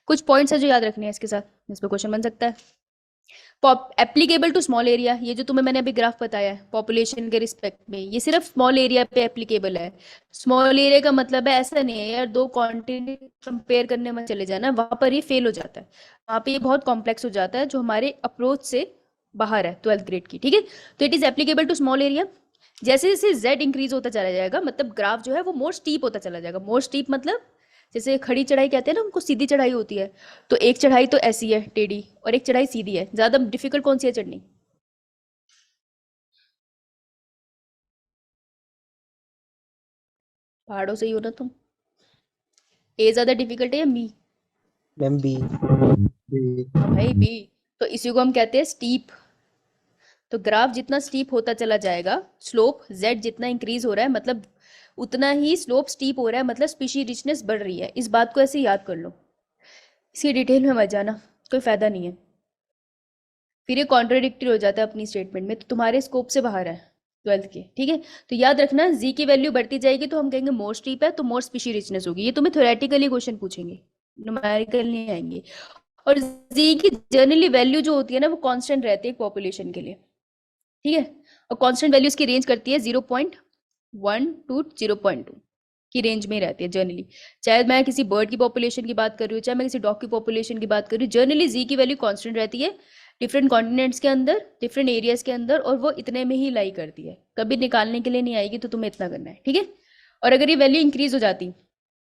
A: कुछ पॉइंट्स है जो याद रखने हैं इसके साथ, इस पे क्वेश्चन बन सकता है। एप्लीकेबल टू स्मॉल एरिया, ये जो तुम्हें मैंने अभी ग्राफ बताया है पॉपुलेशन के रिस्पेक्ट में, ये सिर्फ स्मॉल एरिया पे एप्लीकेबल है। स्मॉल एरिया का मतलब है, ऐसा नहीं है यार दो कॉन्टिनेंट कंपेयर करने में चले जाना, वहां पर ये फेल हो जाता है, वहां पे ये बहुत कॉम्प्लेक्स हो जाता है जो हमारे अप्रोच से बाहर है 12th ग्रेड की, ठीक है। तो it is applicable to small area. जैसे जैसे जेड इंक्रीज होता चला जाएगा, मतलब ग्राफ जो है वो मोर स्टीप होता चला जाएगा। मोर स्टीप मतलब जैसे खड़ी चढ़ाई कहते हैं ना उनको, सीधी चढ़ाई होती है, तो एक चढ़ाई तो ऐसी है टेढ़ी और एक चढ़ाई सीधी है। ज्यादा डिफिकल्ट कौन सी है चढ़नी, पहाड़ों से ही हो ना तुम। ए ज्यादा डिफिकल्ट है या बी?
G: Ma'am B.
E: B.
A: भाई बी। तो इसी को हम कहते हैं स्टीप। तो ग्राफ जितना स्टीप होता चला जाएगा, स्लोप जेड जितना इंक्रीज हो रहा है, मतलब उतना ही स्लोप स्टीप हो रहा है, मतलब स्पीशी रिचनेस बढ़ रही है। इस बात को ऐसे याद कर लो, इसकी डिटेल में मत जाना, कोई फायदा नहीं है, फिर ये कॉन्ट्राडिक्टरी हो जाता है अपनी स्टेटमेंट में, तो तुम्हारे स्कोप से बाहर है 12th के, ठीक है। तो याद रखना जी की वैल्यू बढ़ती जाएगी तो हम कहेंगे मोर स्टीप है, तो मोर स्पीशी रिचनेस होगी। ये तुम्हें थ्योरेटिकली क्वेश्चन पूछेंगे, न्यूमेरिकल नहीं आएंगे। और जी की जनरली वैल्यू जो होती है ना वो कांस्टेंट रहती है पॉपुलेशन के लिए, ठीक है। और कांस्टेंट वैल्यू इसकी रेंज करती है 0.1 टू 0.2 की रेंज में रहती है जनरली। चाहे मैं किसी बर्ड की पॉपुलेशन की बात कर रही हूँ, चाहे मैं किसी डॉग की पॉपुलेशन की बात कर रही हूँ, जनरली जी की वैल्यू कांस्टेंट रहती है डिफरेंट कॉन्टिनेंट्स के अंदर, डिफरेंट एरियाज के अंदर, और वो इतने में ही लाई करती है, कभी निकालने के लिए नहीं आएगी। तो तुम्हें इतना करना है, ठीक है। और अगर ये वैल्यू इंक्रीज हो जाती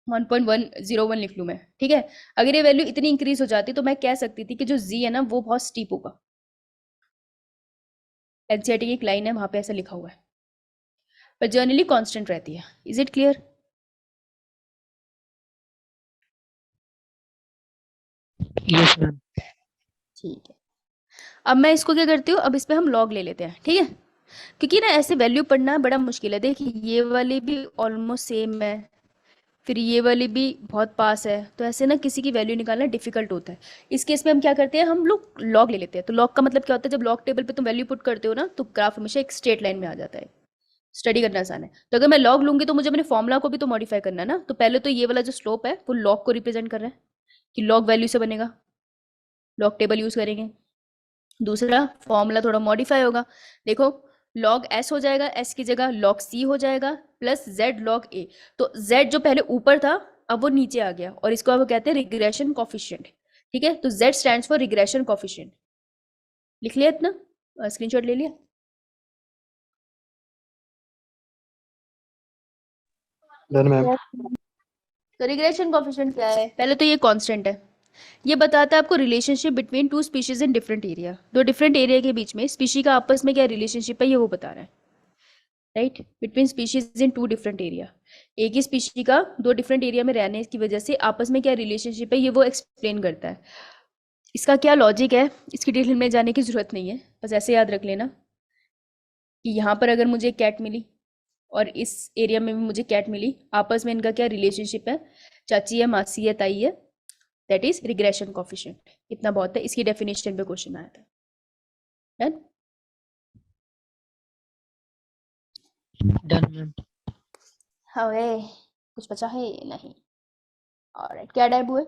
A: 1.101 लिख लूँ मैं, ठीक है। अगर ये वैल्यू इतनी इंक्रीज हो जाती तो मैं कह सकती थी कि जो जी है ना वो बहुत स्टीप होगा। एनसीईआरटी की एक लाइन है, वहां पे ऐसा लिखा हुआ है, पर जनरली कांस्टेंट रहती है। Is it clear?
B: Yes ma'am.
A: ठीक है, अब मैं इसको क्या करती हूँ, अब इस पे हम लॉग ले लेते हैं, ठीक है। क्योंकि ना ऐसे वैल्यू पढ़ना बड़ा मुश्किल है। देखिए ये वाली भी ऑलमोस्ट सेम है, फिर ये वाली भी बहुत पास है, तो ऐसे ना किसी की वैल्यू निकालना डिफिकल्ट होता है। इस केस में हम क्या करते हैं, हम लोग लॉग ले लेते हैं। तो लॉग का मतलब क्या होता है, जब लॉग टेबल पे तुम वैल्यू पुट करते हो ना तो ग्राफ हमेशा एक स्ट्रेट लाइन में आ जाता है। स्टडी करना आसान है। तो अगर मैं लॉग लूंगी तो मुझे अपने फॉर्मूला को भी तो मॉडिफाई करना है ना। तो पहले तो ये वाला जो स्लोप है वो लॉग को रिप्रेजेंट कर रहा है कि लॉग वैल्यू से बनेगा, लॉग टेबल यूज करेंगे। दूसरा फॉर्मूला थोड़ा मॉडिफाई होगा, देखो लॉग एस हो जाएगा, एस की जगह लॉग सी हो जाएगा, प्लस जेड लॉग ए। तो जेड जो पहले ऊपर था अब वो नीचे आ गया, और इसको अब कहते हैं रिग्रेशन कॉफिशिएंट, ठीक है। तो Z stands for regression coefficient. लिख लिया इतना, स्क्रीनशॉट ले लिया?
E: Done, ma'am.
C: yes, ma'am.
A: तो रिग्रेशन कॉफिशिएंट क्या है, पहले तो ये कांस्टेंट है। ये बताता है आपको relationship between two species in different area. दो डिफरेंट एरिया के बीच में स्पीशी का आपस में क्या रिलेशनशिप है ये वो बता रहा है, right. Between species in two different area, एक ही स्पीशी का दो डिफरेंट एरिया में रहने की वजह से आपस में क्या रिलेशनशिप है ये वो एक्सप्लेन करता है। इसका क्या लॉजिक है इसकी डिटेल में जाने की जरूरत नहीं है, बस ऐसे याद रख लेना कि यहाँ पर अगर मुझे कैट मिली और इस एरिया में भी मुझे कैट मिली, आपस में इनका क्या रिलेशनशिप है, चाची है, मासी है, ताई है, दैट इज रिग्रेशन कॉफिशिएंट। इतना बहुत है, इसकी डेफिनेशन पे क्वेश्चन आया था। डन?
B: Done ma'am.
A: हवे कुछ बचा है? नहीं। ऑलराइट, क्या टाइप हुए?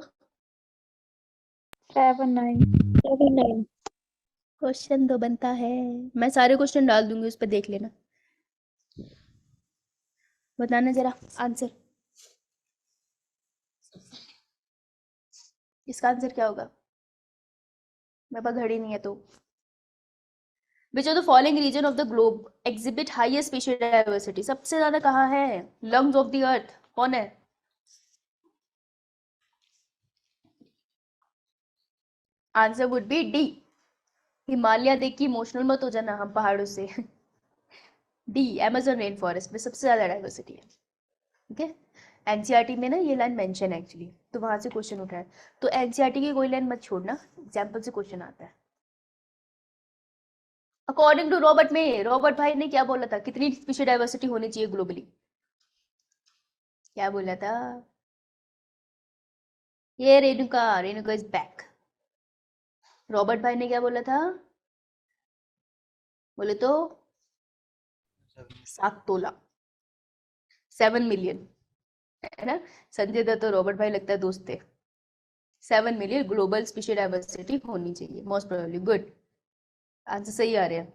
C: 7, 9.
A: क्वेश्चन तो बनता है, मैं सारे क्वेश्चन डाल दूंगी उस पर, देख लेना। बताना जरा आंसर, इसका आंसर क्या होगा? मेरे पास घड़ी नहीं है तो। Which of the following region of the globe exhibit highest species diversity? सबसे ज्यादा कहाँ है? लंग्स ऑफ द अर्थ कौन है? Answer would B D, Himalaya देख के इमोशनल मत हो जाना हम पहाड़ों से। डी, अमेज़न रेन फॉरेस्ट में सबसे ज्यादा डाइवर्सिटी है, ठीक है। एनसीईआरटी में ना ये लाइन मेंशन है एक्चुअली, तो वहां से क्वेश्चन उठा है। तो एनसीईआरटी की कोई लाइन मत छोड़ना, एग्जाम्पल से क्वेश्चन आता है। अकॉर्डिंग टू रॉबर्ट में, रॉबर्ट भाई ने क्या बोला था, कितनी स्पीशीज डाइवर्सिटी होनी चाहिए ग्लोबली? क्या बोला था? ये Renuka, Renuka is back. Robert भाई ने क्या बोला था? बोले तो 7 तोला, 7 मिलियन, है ना। संजय दत्त और रॉबर्ट भाई लगता है दोस्त थे। 7 मिलियन ग्लोबल स्पीशीज डाइवर्सिटी होनी चाहिए मोस्ट प्रोबेबली। गुड, आंसर सही आ रहे हैं।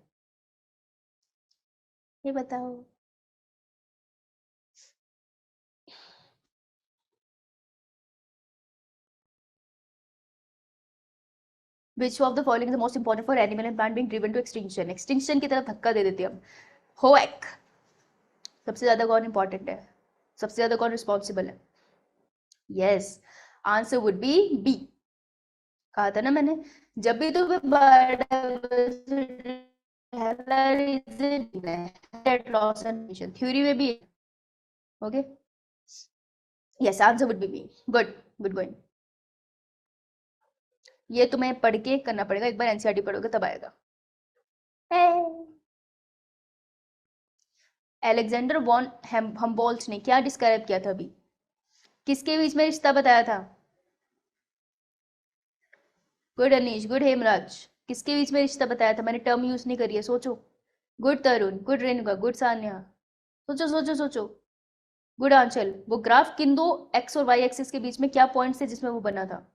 A: ये बताओ, which of the following is the most important for animal and plant being driven to extinction? Extinction की तरफ धक्का दे देते हम। होएक, सबसे ज्यादा कौन इंपॉर्टेंट है, सबसे ज्यादा कौन रिस्पॉन्सिबल है? Yes, answer would be B. कहा था ना मैंने, जब भी तुम्हें थ्योरी में भी, okay. Yes, answer would be B. Good, good going. ये तुम्हें पढ़ के करना पड़ेगा, एक बार एनसीईआरटी पढ़ोगे तब आएगा। अलेक्जेंडर वॉन हम्बोल्ट ने क्या डिस्क्राइब किया था अभी, किसके बीच में रिश्ता बताया था? गुड अनीश, गुड हेमराज, किसके बीच में रिश्ता बताया था? मैंने टर्म यूज नहीं करी है, सोचो। गुड तरुण, गुड रेणुका, गुड सान्या, सोचो सोचो सोचो। गुड आंचल, वो ग्राफ किन दो एक्स और वाई एक्सिस के बीच में क्या पॉइंट थे जिसमें वो बना था?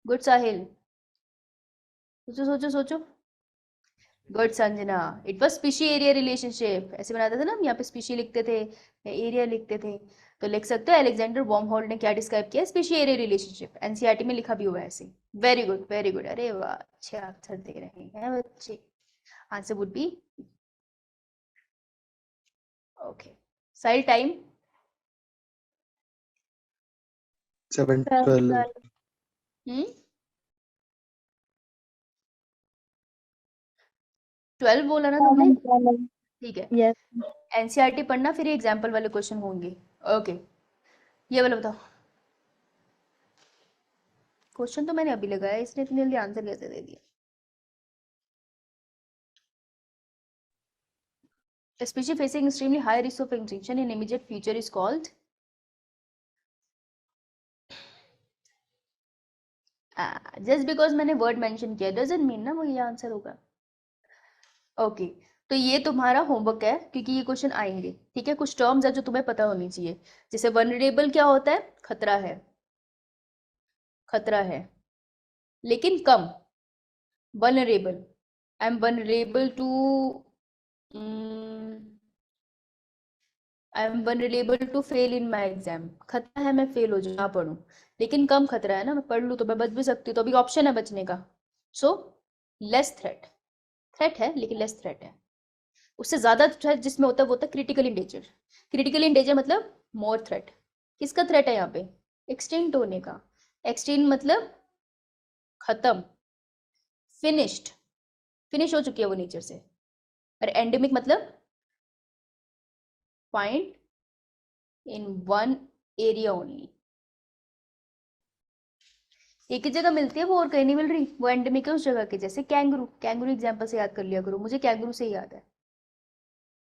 A: गुड साहिल, सोचो सोचो सोचो। Good Sanjana, it was species area relationship, ऐसे बनाते थे ना हम, यहाँ पे स्पीशी लिखते थे या एरिया लिखते थे, तो लिख सकते हो अलेक्जेंडर वॉर्महोल्ड ने क्या डिस्क्राइब किया, स्पीशी एरिया रिलेशनशिप, एनसीईआरटी में लिखा भी हुआ है ऐसे। वेरी गुड वेरी गुड, अरे वाह अच्छे आंसर दे रहे हैं बच्चे। Answer would be okay. साइल टाइम
E: 7:12.
A: हम्म 12 बोला ना तुमने, ठीक है।
C: Yes.
A: एनसीईआरटी पढ़ना, फिर एग्जाम्पल वाले क्वेश्चन होंगे। ओके, ये वाला बताओ। क्वेश्चन तो मैंने अभी लगाया, इसने इतनी जल्दी आंसर कैसे दे दिया। A species facing extremely high risk of extinction in immediate future is called just because मैंने वर्ड मेंशन किया डजंट मीन ना वो ये आंसर होगा। ओके, तो ये तुम्हारा होमवर्क है क्योंकि ये क्वेश्चन आएंगे, ठीक है। कुछ टर्म्स है जो तुम्हें पता होनी चाहिए, जैसे वनरेबल क्या होता है, खतरा है, खतरा है लेकिन कम। Vulnerable, I am vulnerable to, I am vulnerable to fail in my exam, खतरा है मैं फेल हो जाऊँ ना पढ़ूँ, लेकिन कम खतरा है ना, मैं पढ़ लूँ तो मैं बच भी सकती हूँ, तो अभी ऑप्शन है बचने का। सो लेस थ्रेट, थ्रेट है लेकिन लेस थ्रेट है। उससे ज्यादा थ्रेट जिसमें होता है वो होता है क्रिटिकल इंडेंजर। क्रिटिकल इंडेंजर मतलब मोर थ्रेट। किसका थ्रेट है यहाँ पे, एक्सटिंक्ट होने का। एक्सटिंक्ट मतलब खत्म, फिनिश्ड, फिनिश हो चुकी है वो नेचर से। और एंडेमिक मतलब find in one area only, एक ही जगह मिलती है वो और कहीं नहीं मिल रही, वो एंडेमिक है उस जगह की। जैसे कैंगरू, कैंगरू एग्जांपल से याद कर लिया करो, मुझे कैंगरू से ही याद है।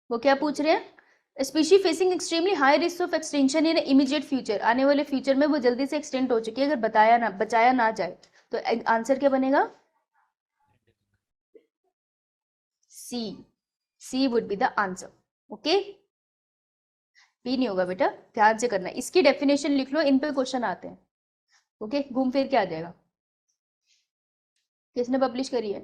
A: वो क्या पूछ रहे हैं, species facing extremely high risk of extension in immediate future, आने वाले फ्यूचर में वो जल्दी से एक्सटेंड हो चुकी है, अगर बचाया ना जाए तो आंसर क्या बनेगा, C, C would be the answer. Okay, B नहीं होगा बेटा, ध्यान से करना। इसकी डेफिनेशन लिख लो, इन पे क्वेश्चन आते हैं। ओके, घूम फिर के आ जाएगा। किसने पब्लिश करी है,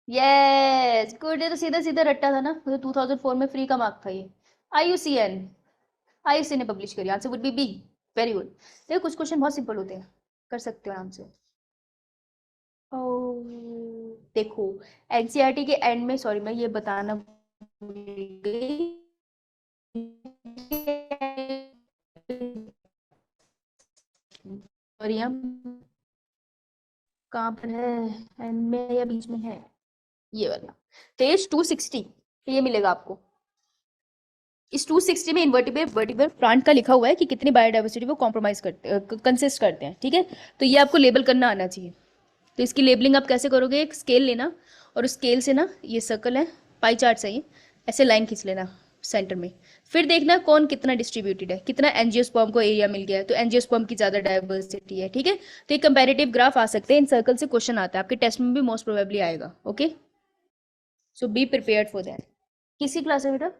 A: यस गुड। ये तो सीधा सीधा रट्टा था ना, मुझे 2004 में फ्री का मार्क था ये। IUCN, IUCN ने पब्लिश करी, answer would be B. Very good. देखो कुछ क्वेश्चन बहुत सिंपल होते हैं, कर सकते हो आराम से। ओ देखो, एनसीईआरटी के एंड में, सॉरी मैं ये बताना भूल गई, मरियम कहाँ पर है, एंड में या बीच में है, ये वाला पेज 260 ये मिलेगा आपको। इस 260 में इन्वर्टिब्रेट वर्टिब्रेट प्लांट का लिखा हुआ है कि कितनी बायोडाइवर्सिटी वो कॉम्प्रोमाइज करते कंसिस्ट करते हैं, ठीक है। तो ये आपको लेबल करना आना चाहिए। तो इसकी लेबलिंग आप कैसे करोगे, एक स्केल लेना और उस स्केल से ना, ये सर्कल है, पाई चार्ट से ऐसे लाइन खींच लेना सेंटर में, फिर देखना कौन कितना डिस्ट्रीब्यूटेड है, कितना एंजियोस्पर्म को एरिया मिल गया है, तो एंजियोस्पर्म की ज्यादा डाइवर्सिटी है, ठीक है। तो एक कंपैरेटिव ग्राफ आ सकते हैं, इन सर्कल से क्वेश्चन आता है, आपके टेस्ट में भी मोस्ट प्रोबेबली आएगा। Okay, so be prepared for that. किसी क्लास में बेटा